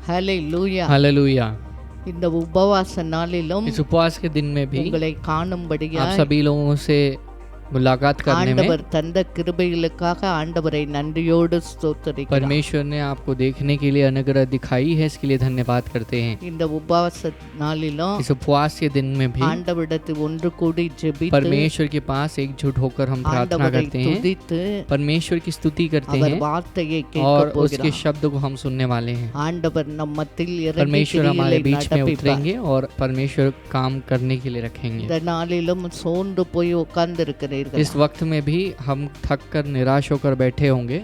ஹல்லேலூயா. Hallelujah. இந்த உபவாச நாளிலும் इस उपवास के दिन में भी உங்களை आप காணும்படியாய் सभी लोगों से मुलाकात करने में ஆண்டவர் தந்த கிருபைகளுக்காக ஆண்டவரை நன்றியோடு ஸ்தோத்திரிக்கிறோம். परमेश्वर ने आपको देखने के लिए अनुग्रह दिखाई है, इसके लिए धन्यवाद करते हैं। இந்த உபவாச நாளிலும் इस उपवास के दिन में भी ஆண்டவரிடத்தில் ஒன்று கூடி ஜெபித்து परमेश्वर के पास एकजुट होकर हम प्रार्थना ஆண்டவரை करते हैं, துதித்து परमेश्वर की स्तुति करते அவர் हैं வார்த்தையை और கேட்க उसके போகிறோம். शब्द को हम सुनने वाले हैं। ஆண்டவர் நம் மத்தியில் இறங்கி परमेश्वर हमारे கிரியைகளை बीच में நடப்பிப்பார். उतरेंगे और परमेश्वर काम करने के लिए रखेंगे। இந்த நாளிலும் சோர்ந்து போய் உட்கார்ந்து இருக்கிறீர்கள். इस वक्त में भी हम थक कर निराश होकर बैठे होंगे।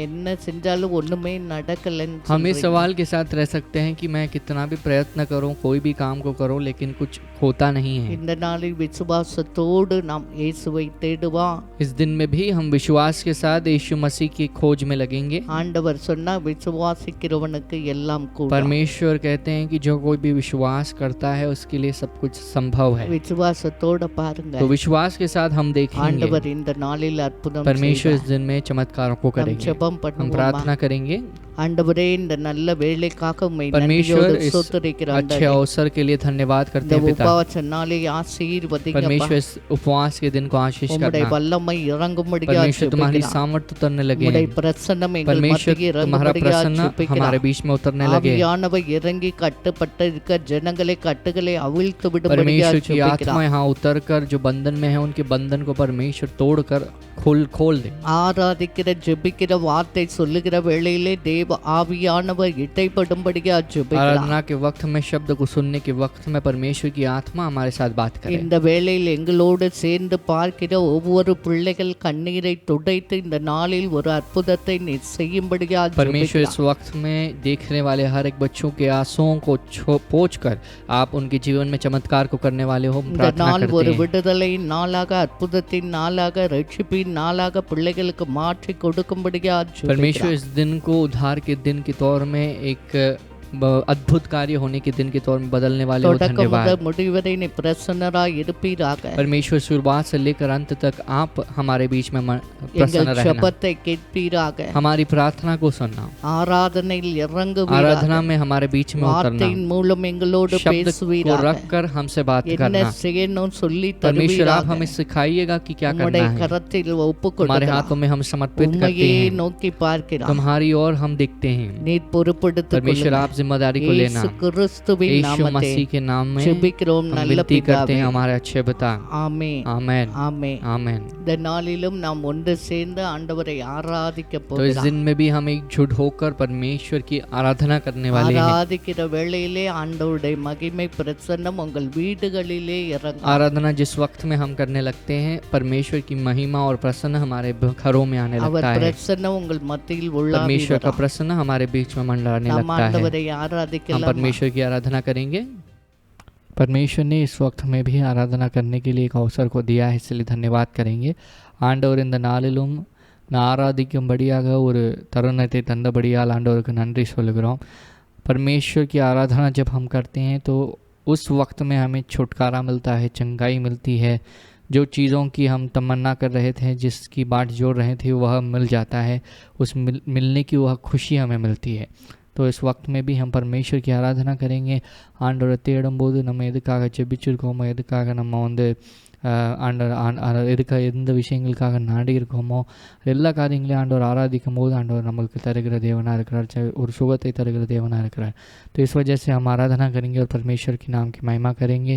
என்ன செஞ்சாலும் ஒண்ணுமே நடக்கலன்னு हम इस சொல்றீங்க. सवाल के साथ रह सकते हैं कि मैं कितना भी प्रयत्न करूं, कोई भी काम को करूं, लेकिन कुछ होता नहीं है। இந்த நாளில் விசுவாசத்தோடு நாம் இயேசுவை தேடுவோம். इस दिन में भी हम विश्वास के साथ यीशु मसीह की खोज में लगेंगे। ஆண்டவர் சொன்னா விசுவாசிக்கிறவனுக்கு எல்லாம் கூடும். परमेश्वर कहते हैं कि जो कोई भी विश्वास करता है उसके लिए सब कुछ संभव है। விசுவாசத்தோட பாருங்க. तो विश्वास के साथ हम देखेंगे ஆண்டவர் இந்த நாளில் அற்புதம் परमेश्वर इस செய்வார். दिन में चमत्कारों को நாம் करेंगे। ஜெபம் हम பண்ணுவோமா? प्रार्थना करेंगे। ஆண்டவரே இந்த நல்ல வேளைக்காக உம்மை परमेश्वर நன்றியோடு इस ஸ்தோத்திரிக்கிறோம். अच्छे अवसर के लिए धन्यवाद करते இந்த हैं पिता। உபவாச நாளை ஆசீர்வதிங்கப்பா. परमेश्वर इस उपवास के दिन को आशीष உம்முடைய करना। வல்லமை இறங்கும்படியா परमेश्वर तुम्हारी ஜெபிக்கிறோம். सामर्थ्य उतरने लगे। உம்முடைய பிரசன்னம் எங்கள் परमेश्वर மத்தியில் तुम्हारा இறங்கும்படியா प्रसन्न ஜெபிக்கிறோம். हमारे बीच में उतरने लगे। ஆவியானவர் இறங்கி கட்டுப்பட்டு இருக்க ஜனங்களை கட்டுகளை அவிழ்த்து விடும்படியா परमेश्वर की ஜெபிக்கிறோம். आत्मा यहाँ उतर कर जो बंधन में है उनके बंधन को परमेश्वर तोड़कर खोल दे। ஆராதிக்கிற ஜெபிக்கிற வார்த்தை சொல்லுகிற வேளையிலே தேவ ஆவியானவர் இடைப்படும்படியா ஜெபிக்கிறோம். आराधना के वक्त में, शब्द को सुनने के वक्त में परमेश्वर की आत्मा हमारे साथ बात करे। இந்த வேளையில் எங்களோடு சேர்ந்து பார்க்கிற ஒவ்வொரு பிள்ளைகள் கண்ணீரை துடைத்து இந்த நாளில் ஒரு அற்புதத்தை நீர் செய்யும்படியா परमेश्वर ஜெபிக்கிறோம். इस वक्त में देखने वाले हर एक बच्चों के आंसुओं को पोंछ कर आप उनके जीवन में चमत्कार को करने वाले हो, இந்த प्रार्थना நாள் करते ஒரு हैं। விடுதலையின் நாளாக, அற்புதத்தின் நாளாக, ரட்சிப்பின் நாளாக பிள்ளைகளுக்கு மாற்றி கொடுக்கும்படியா परमेश्वर ஜெபிக்கிறோம். इस दिन को उद्धार के दिन के तौर में एक अद्भुत कार्य होने के दिन के तौर में बदलने वाले हो, தொடக்கம் धन्यवाद। முதல் முடிவரை நீ பிரசன்னராய் இருப்பீராக. परमेश्वर शुरुआत से लेकर अंत तक आप हमारे बीच में प्रसन्न எங்கள் रहना। ஜெபத்தை கேட்பீராக. हमारी प्रार्थना को सुनना, ஆராதனையில் இறங்குவீராக. आराधना में हमारे बीच में उतरना, வார்த்தையின் மூலம் எங்களோடு शब्द को பேசுவீராக. रखकर हमसे बात என்ன करना। செய்யணும் சொல்லி परमेश्वर आप தருவீராக. हमें सिखाइएगा कि क्या करना உம்முடைய है। கரத்தில் ஒப்பு तुम्हारे கொடுக்கிறோம். हाथों में हम समर्पित करते உம்மையே हैं, நோக்கி பார்க்கிறோம். तुम्हारी ओर हम देखते हैं। நீர் பொறுப்படுத்திக் परमेश्वर கொள்ளுங்க. आप जिम्मेदारी को लेना। இயேசு கிறிஸ்துவின் यीशु நாமத்தில் मसीह के नाम में ஜெபிக்கிறோம் हम நல்ல विनती करते பிதாவே. हैं हमारे अच्छे पिता। ஆமென். आमेन ஆமென். आमेन। இந்த நாளிலும் நாம் ஒன்று சேர்ந்து ஆண்டவரை ஆராதிக்க तो इस போகிறோம். दिन में भी हम एकजुट होकर परमेश्वर की आराधना करने वाले हैं। ஆராதிக்கிற வேளையிலே ஆண்டவருடைய மகிமை பிரசன்னம் உங்கள் வீடுகளிலே இறங்கும். आराधना जिस वक्त में हम करने लगते हैं, परमेश्वर की महिमा और प्रसन्न हमारे घरों में आने அவர் लगता है। பிரசன்னம் உங்கள் மத்தியில் உள்ளாவி परमेश्वर का வரும். प्रसन्न हमारे बीच में मंडराने நாம் लगता है। ஆண்டவரை हम ஆராதிக்கலாம். परमेश्वर की आराधना करेंगे। परमेश्वर ने इस वक्त में भी आराधना करने के लिए एक अवसर को दिया है, इसलिए धन्यवाद करेंगे। ஆண்டவர் இந்த நாளிலும் நான் ஆராதிக்கும்படியாக ஒரு தருணத்தை தந்தபடியால் ஆண்டவருக்கு நன்றி சொல்கிறோம்। परमेश्वर की आराधना जब हम करते हैं तो उस वक्त में हमें छुटकारा मिलता है, चंगाई मिलती है। जो चीज़ों की हम तमन्ना कर रहे थे, जिसकी बाट जोड़ रहे थे, वह मिल जाता है। उस मिलने की वह खुशी हमें मिलती है। तो इस वक्त में भी हम परमेश्वर की आराधना करेंगे। ஆண்டவரை தேடும்போது நம்ம எதுக்காக ஜெபிச்சிருக்கோமோ, எதுக்காக நம்ம வந்து எதுக்காக எந்த விஷயங்களுக்காக நாடி இருக்கோமோ எல்லா காரியங்களையும் ஆண்டவர் ஆராதிக்கும் போது ஆண்டவர் நம்மளுக்கு தருகிற தேவனாக இருக்கிறார், ஒரு சுகத்தை தருகிற தேவனாக இருக்கிறார்। तो इस वजह से हम आराधना करेंगे और परमेश्वर के नाम की महिमा करेंगे।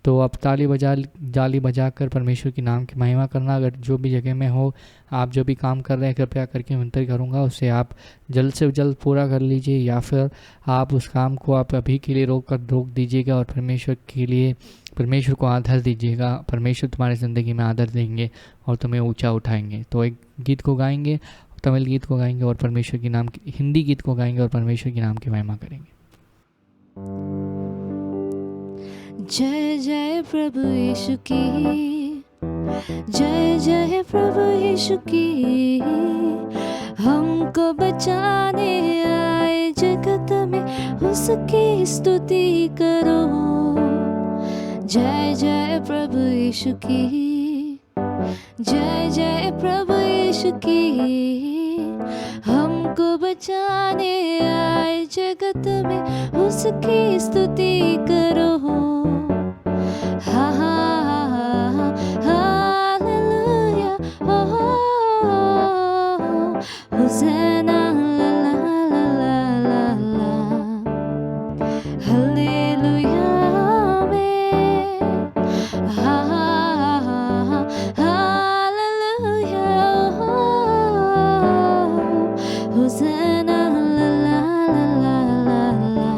तो अब ताली बजा कर परमेश्वर के नाम की महिमा करना। अगर जो भी जगह में हो, आप जो भी काम कर रहे हैं, कृपया करके विनती करूँगा उसे आप जल्द से जल्द पूरा कर लीजिए, या फिर आप उस काम को आप अभी के लिए रोक दीजिएगा और परमेश्वर को आदर दीजिएगा। परमेश्वर तुम्हारी ज़िंदगी में आदर देंगे और तुम्हें ऊंचा उठाएंगे। तो एक गीत को गाएंगे, तमिल गीत को गाएंगे और परमेश्वर के नाम की हिंदी गीत को गाएंगे और परमेश्वर के नाम की महिमा करेंगे। जय जय प्रभु यीशु की, जय जय प्रभु यीशु की, हमको बचाने आए जगत में उसकी स्तुति करो। जय जय प्रभु यीशु की, जय जय प्रभु यीशु यीशु की, हमको बचाने आए जगत में उसकी स्तुति करो। हा हा हा हालेलुया, हो होसेना, ला ला ला ला ला, हालेलुया में, हा हा हालेलुया, होसेना, ला ला ला ला ला,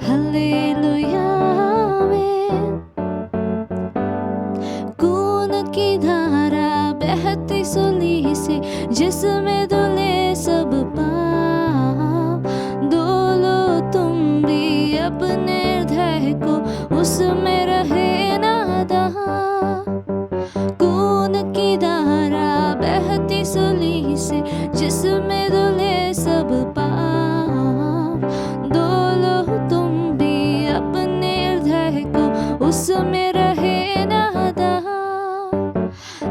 हालेलुया में। खून की धारा बहती सुली से, जिसमें धुले सब पाप, धो लो तुम भी अपने हृदय को, उसमें रहे नादान। खून की धारा बहती सुली से, जिसमें धुले सब पाप, धो लो तुम भी अपने हृदय को, उसमें रहे नादान।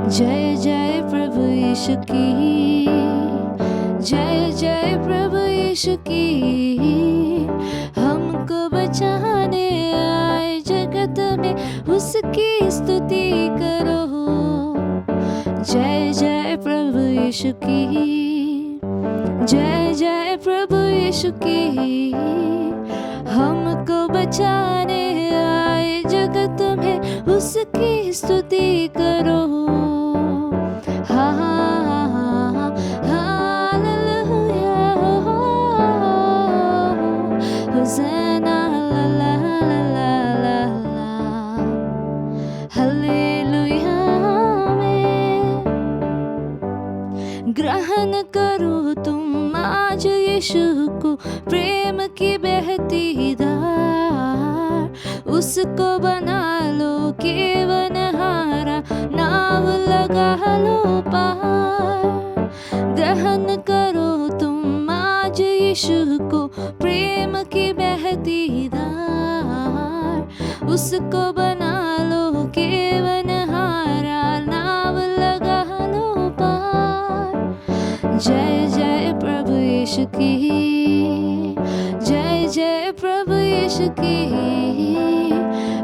जय जय प्रभु यीशु की, जय जय प्रभु यीशु की, हमको बचाने आए जगत में उसकी स्तुति करो। जय जय प्रभु यीशु की, जय जय प्रभु यीशु की, हमको बचाने आए जगत में उसकी स्तुति करो। हा हा हालेलुया, होसेना, ला ला ला ला ला, हालेलुया में। ग्रहण करो तुम आज यीशु को, प्रेम की बहती धार, उसको बना लो केवनहारा, नाव लगा लो पार। ग्रहण करो तुम आज यीशु को, प्रेम की बहती धार, उसको बना लो केवनहारा, नाव लगा लो पार। जय जय प्रभु यीशु की, जय जय प्रभु यीशु की,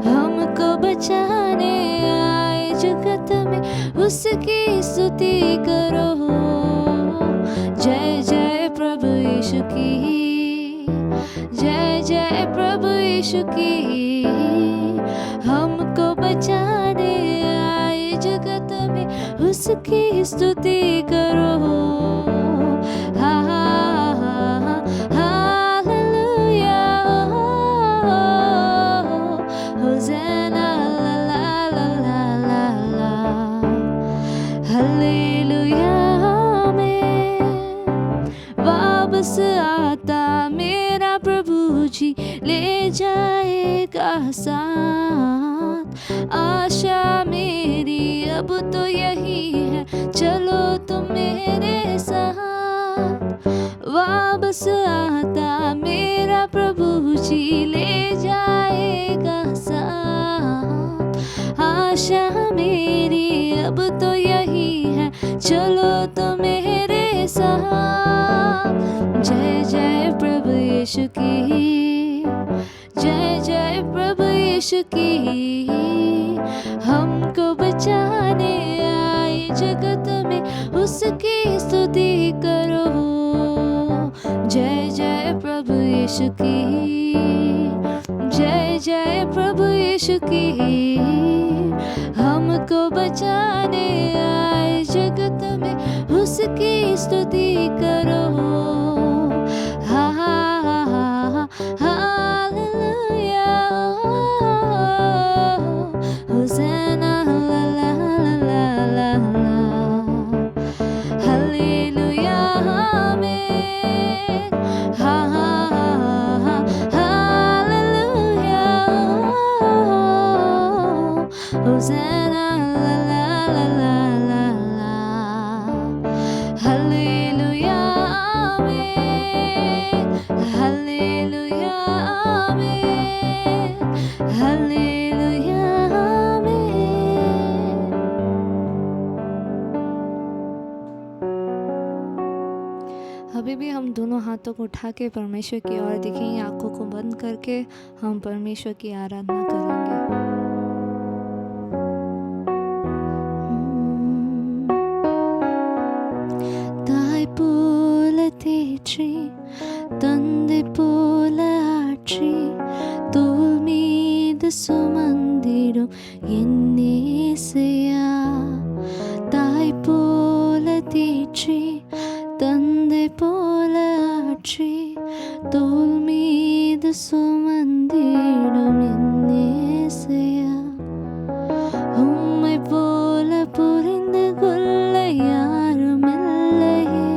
हमको बचाने आए जगत में उसकी स्तुति करो। जय जय प्रभु यीशु की, जय जय प्रभु यीशु की, हमको बचाने आए जगत में उसकी स्तुति करो। हा हा हालेलुया, होसेना, ला ला ला ला ला, हालेलुया में। वापस आता मेरा प्रभु जी, ले जाएगा साथ। आशा मेरी अब तो यही है, चलो तुम मेरे साथ। वापस आता मेरा प्रभु जी, ले जाएगा साथ। आशा मेरी अब तो यही है, चलो तो मेरे साथ। जय जय प्रभु यीशु की, जय जय प्रभु यीशु की, हमको बचाने आए जगत में उसकी स्तुति करो। जय जय प्रभु यीशु की, जय जय प्रभु यीशु की, हमको बचाने आए जगत में उसकी स्तुति करो। हा हा हा हालेलुया, होसेना, ला ला ला ला ला, हालेलुया में। हा हा हालेलुया, होसेना, ला ला ला ला ला, हालेलुया में, हालेलुया में, हालेलुया में। अभी भी हम दोनों हाथों को उठा के परमेश्वर की ओर देखेंगे, आंखों को बंद करके हम परमेश्वर की आराधना करेंगे। தாய் போல தேற்றி தந்தை போல ஆற்றி தோள் மீது சுமந்திடும் என் நேசையா. தாய் போல தேற்றி தந்தை போல ஆற்றி தோள் மீது சுமந்திடும் என் நேசையா. உம்மை போல புரிந்து கொள்ள யாருமில்லையே,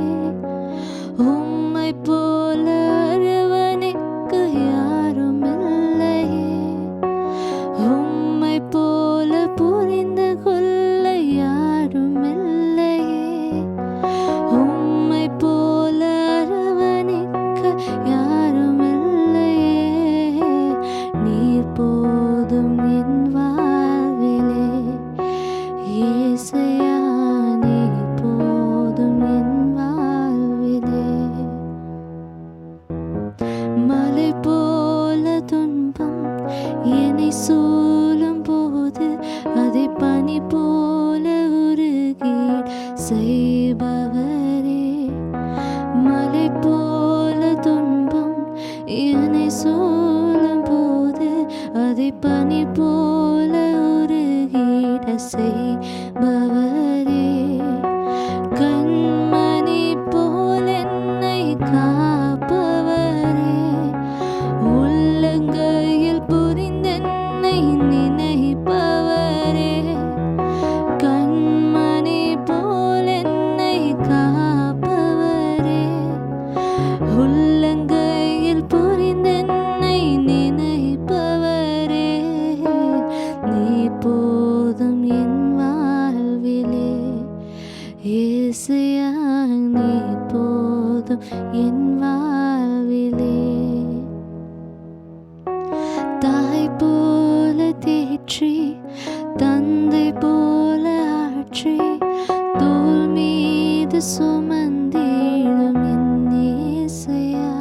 உம்மை போல அரவணைக்க யாருமில்லையே, உம்மை போல புரிந்து கொள்ள யாருமில்லையே, உம்மை போல அரவணைக்க யாருமில்லையே. நீர் போதும் என் வாழ்விலே இயேசையா, நீர் போதும் என் வாழ்விலே. மலை போல துன்பம் என்னை சூழும் போது அதை பனி போல உருகி செய்பவரே. மலை போல துன்பம் என்னை சூழும் போது அதை பனி போல உருகிட செய்பவரே. கண்மணி போல் என்னை காப்பவரே, உள்ளங்கையில் புரிந்தென்னை நினைப்பவரே. கண்மணி போல் என்னை காப்பவரே, உள்ளங்கையில் புரிந்தென்னை நினைப்பவரே. நீர் போதும் என் வாழ்விலே இயேசையா, நீர் போதும் என் வாழ்விலே. தாய் போல தேற்றி தந்தை போல ஆற்றி தோள் மீது சுமந்திடும் என் நேசையா.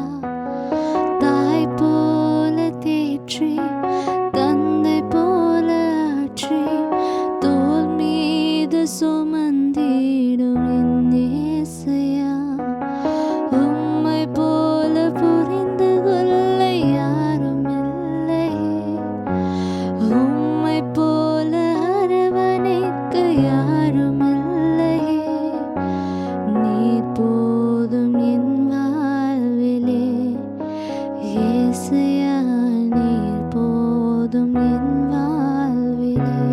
தாய் போல தேற்றி தந்தை போல ஆற்றி தோள் மீது சுமந்திடும் என் நேசையா. உம்மை போல புரிந்து கொள்ள யாருமில்லையே, உம்மை போல அரவணைக்க யாருமில்லையே. நீர் போதும் என் வாழ்விலே இயேசையா, நீர் போதும் என் வாழ்விலே.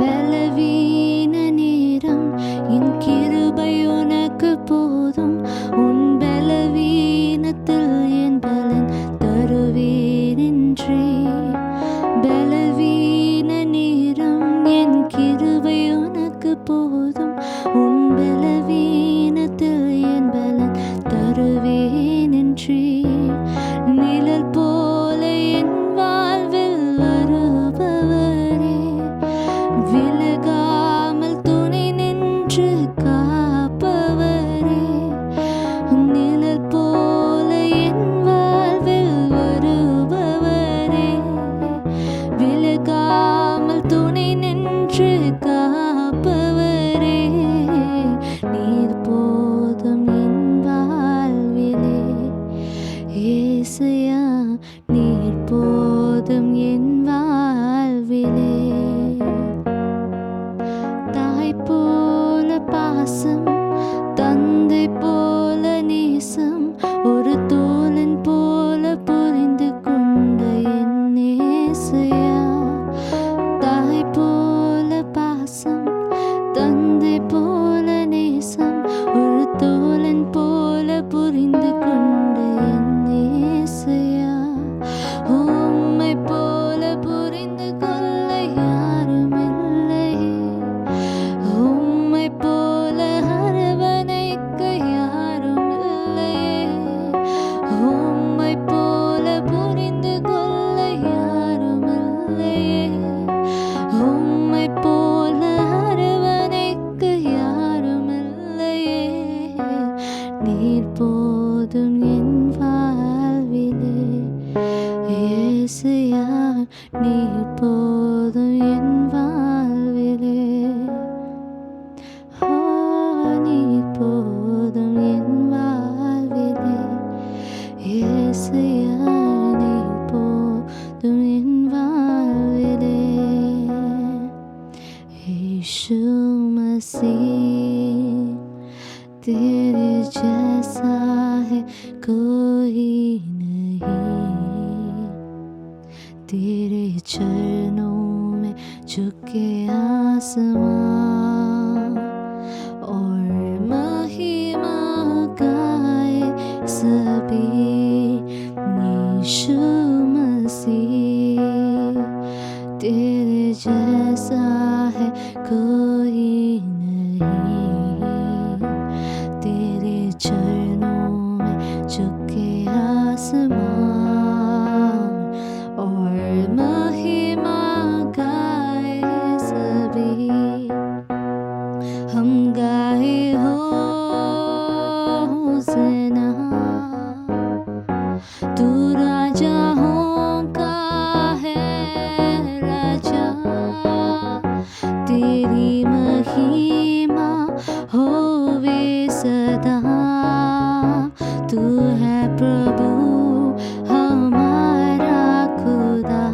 பலவீன நேரம் என் கிருபை உனக்கு போதும், உன் பலவீனத்தில் என் பலன் தருவேனென்றே. பலவீன நேரம் என் கிருபை உனக்கு போதும், உன் பலவீனத்தில் என் பலன் தருவேனென்றே. நிழல் போல என் வாழ்வில் வருபவரே, விலகாமல் यीशु मसीह तेरे जैसा है कोई नहीं, तेरे चरणों में झुके आसमां और महिमा गाए सभी। यीशु मसीह तेरे जैसा है कोई नहीं, तेरे चरणों में झुके आसमान और महिमा गाए सभी। हम गाए होसना, तू राजा का है राजा, तेरी महिमा होवे सदा। तू है प्रभु हमारा खुदा,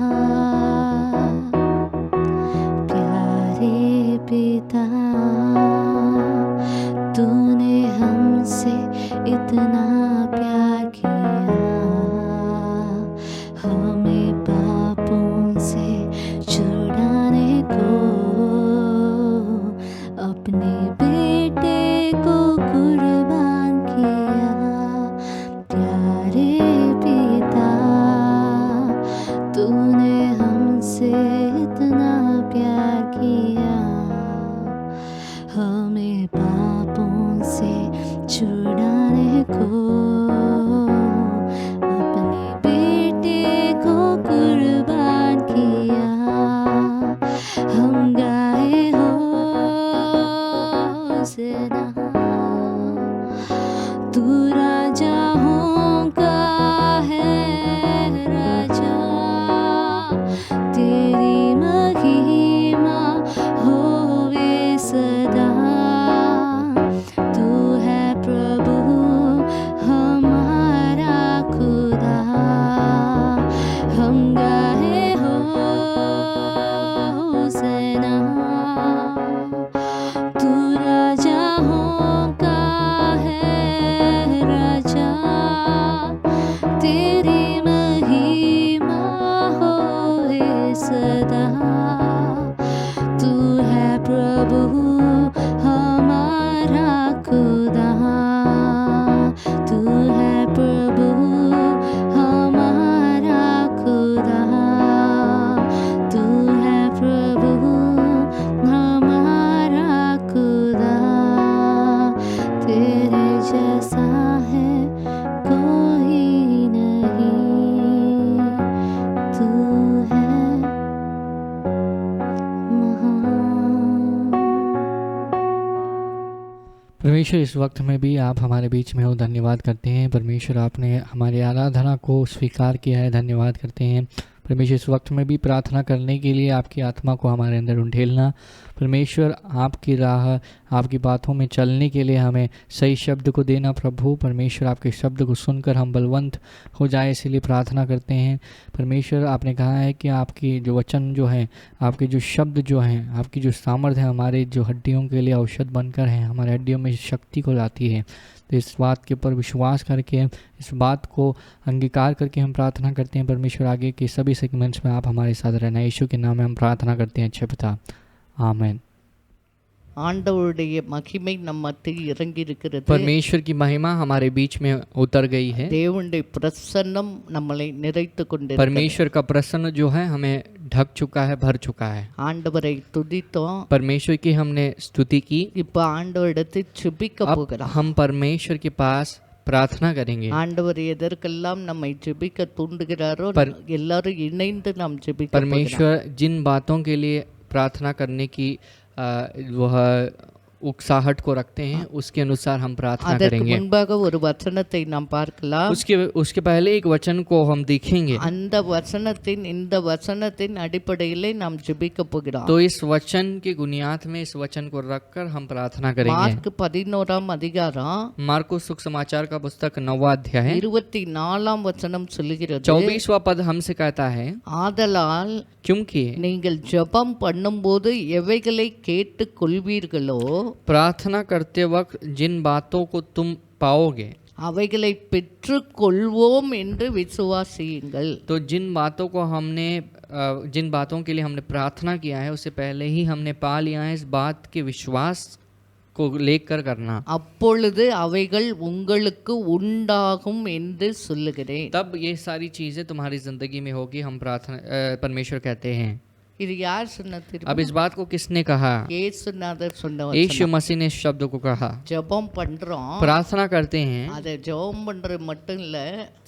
प्यारे पिता तूने हमसे इतना प्यार किया, हमें पापों से छुड़ाने को अपने बेटे को कुर्बान किया। प्यारे पिता तूने हमसे इतना प्यार किया, हमें पापों से छुड़ाने को अपने बेटे को कुर्बान किया। हम गाए होसना, तू राजाओं का है राजा, तेरी महिमा होवे सदा। तू है प्रभु हमारा खुदा, हम गाए होसना। तू राजाओं का है राजा, तेरी महिमा होवे सदा। तू है प्रभु हमारा खुदा, तू है प्रभु हमारा खुदा, तू है प्रभु हमारा खुदा। तेरे जैसा है कोई नहीं, तू है महान। परमेश्वर इस वक्त में भी आप हमारे बीच में हो, धन्यवाद करते हैं परमेश्वर, आपने हमारी आराधना को स्वीकार किया है, धन्यवाद करते हैं परमेश्वर। इस वक्त में भी प्रार्थना करने के लिए आपकी आत्मा को हमारे अंदर उंडेलना परमेश्वर, आपकी राह आपकी बातों में चलने के लिए हमें सही शब्द को देना प्रभु परमेश्वर। आपके शब्द को सुनकर हम बलवंत हो जाए, इसीलिए प्रार्थना करते हैं परमेश्वर। आपने कहा है कि आपकी जो वचन जो है, आपके जो शब्द जो हैं, आपकी जो सामर्थ्य है हमारे जो हड्डियों के लिए औषध बनकर हैं, हमारे हड्डियों में शक्ति को लाती है। तो इस बात के ऊपर विश्वास करके, इस बात को अंगीकार करके हम प्रार्थना करते हैं परमेश्वर। आगे के सभी सेगमेंट्स में आप हमारे साथ रहना, यीशु के नाम में हम प्रार्थना करते हैं अच्छे पिता, आमीन। ஆண்டவருடைய மகிமை நம் மத்தியில் இறங்கி இருக்கிறது. परमेश्वर की महिमा हमारे बीच में उतर गई है। தேவனுடைய பிரசன்னம் நம்மளை நிறைத்து கொண்டிருக்கிறது. परमेश्वर का प्रसन्न जो है हमें ढक चुका है, भर चुका है। ஆண்டவரை துதித்தோம், परमेश्वर की हमने स्तुति की। இப்ப ஆண்டவரிடத்தை ஜெபிக்க अब போகிறோம். हम परमेश्वर के पास प्रार्थना करेंगे। ஆண்டவர் எதற்கெல்லாம் நம்மை ஜெபிக்க தூண்டுகிறாரோ எல்லாரும் இணைந்து நாம் ஜெபிக்க परमेश्वर जिन बातों के लिए प्रार्थना करने की वह उकसाहट को रखते हैं उसके अनुसार हम प्रार्थना அதற்கு करेंगे। முன்பாக ஒரு வசனத்தை நாம் பார்க்கலாம். उसके पहले एक वचन को हम देखेंगे। அந்த வசனத்தின் இந்த வசனத்தின் அடிப்படையிலே நாம் ஜெபிக்க போகிறோம். तो इस वचन की बुनियाद में इस वचन को रखकर हम प्रार्थना करेंगे। மார்க் 11ஆம் அதிகாரம் मार्कुस सुसमाचार का पुस्तक 9वां अध्याय 24ஆம் வசனம் சொல்லுகிறது, 24वां पद हमसे कहता है, ஆதலால் क्योंकि நீங்கள் ஜெபம் பண்ணும்போது எவைகளை கேட்டுக் கொள்வீர்களோ प्रार्थना करते वक्त जिन बातों को तुम पाओगे, அவைகளை பெற்றுக் கொள்வோம் என்று விசுவாசியுங்கள். तो जिन बातों को जिन बातों के लिए हमने प्रार्थना किया है उससे पहले ही हमने पा लिया है, इस बात के विश्वास को लेकर करना, அப்பொழுது அவைகள் உங்களுக்கு உண்டாகும் என்று சொல்லுகிறேன். तब ये सारी चीजें तुम्हारी जिंदगी में होगी, हम परमेश्वर कहते हैं। இது யார் சொன்னது? अब इस बात को किसने कहा? இயேசுநாதர் சொன்ன यीशु मसीह ने इस शब्द को कहा। ஜெபம் பண்றோம், प्रार्थना करते हैं, அதை ஜெபம் பண்றது மட்டும் இல்ல,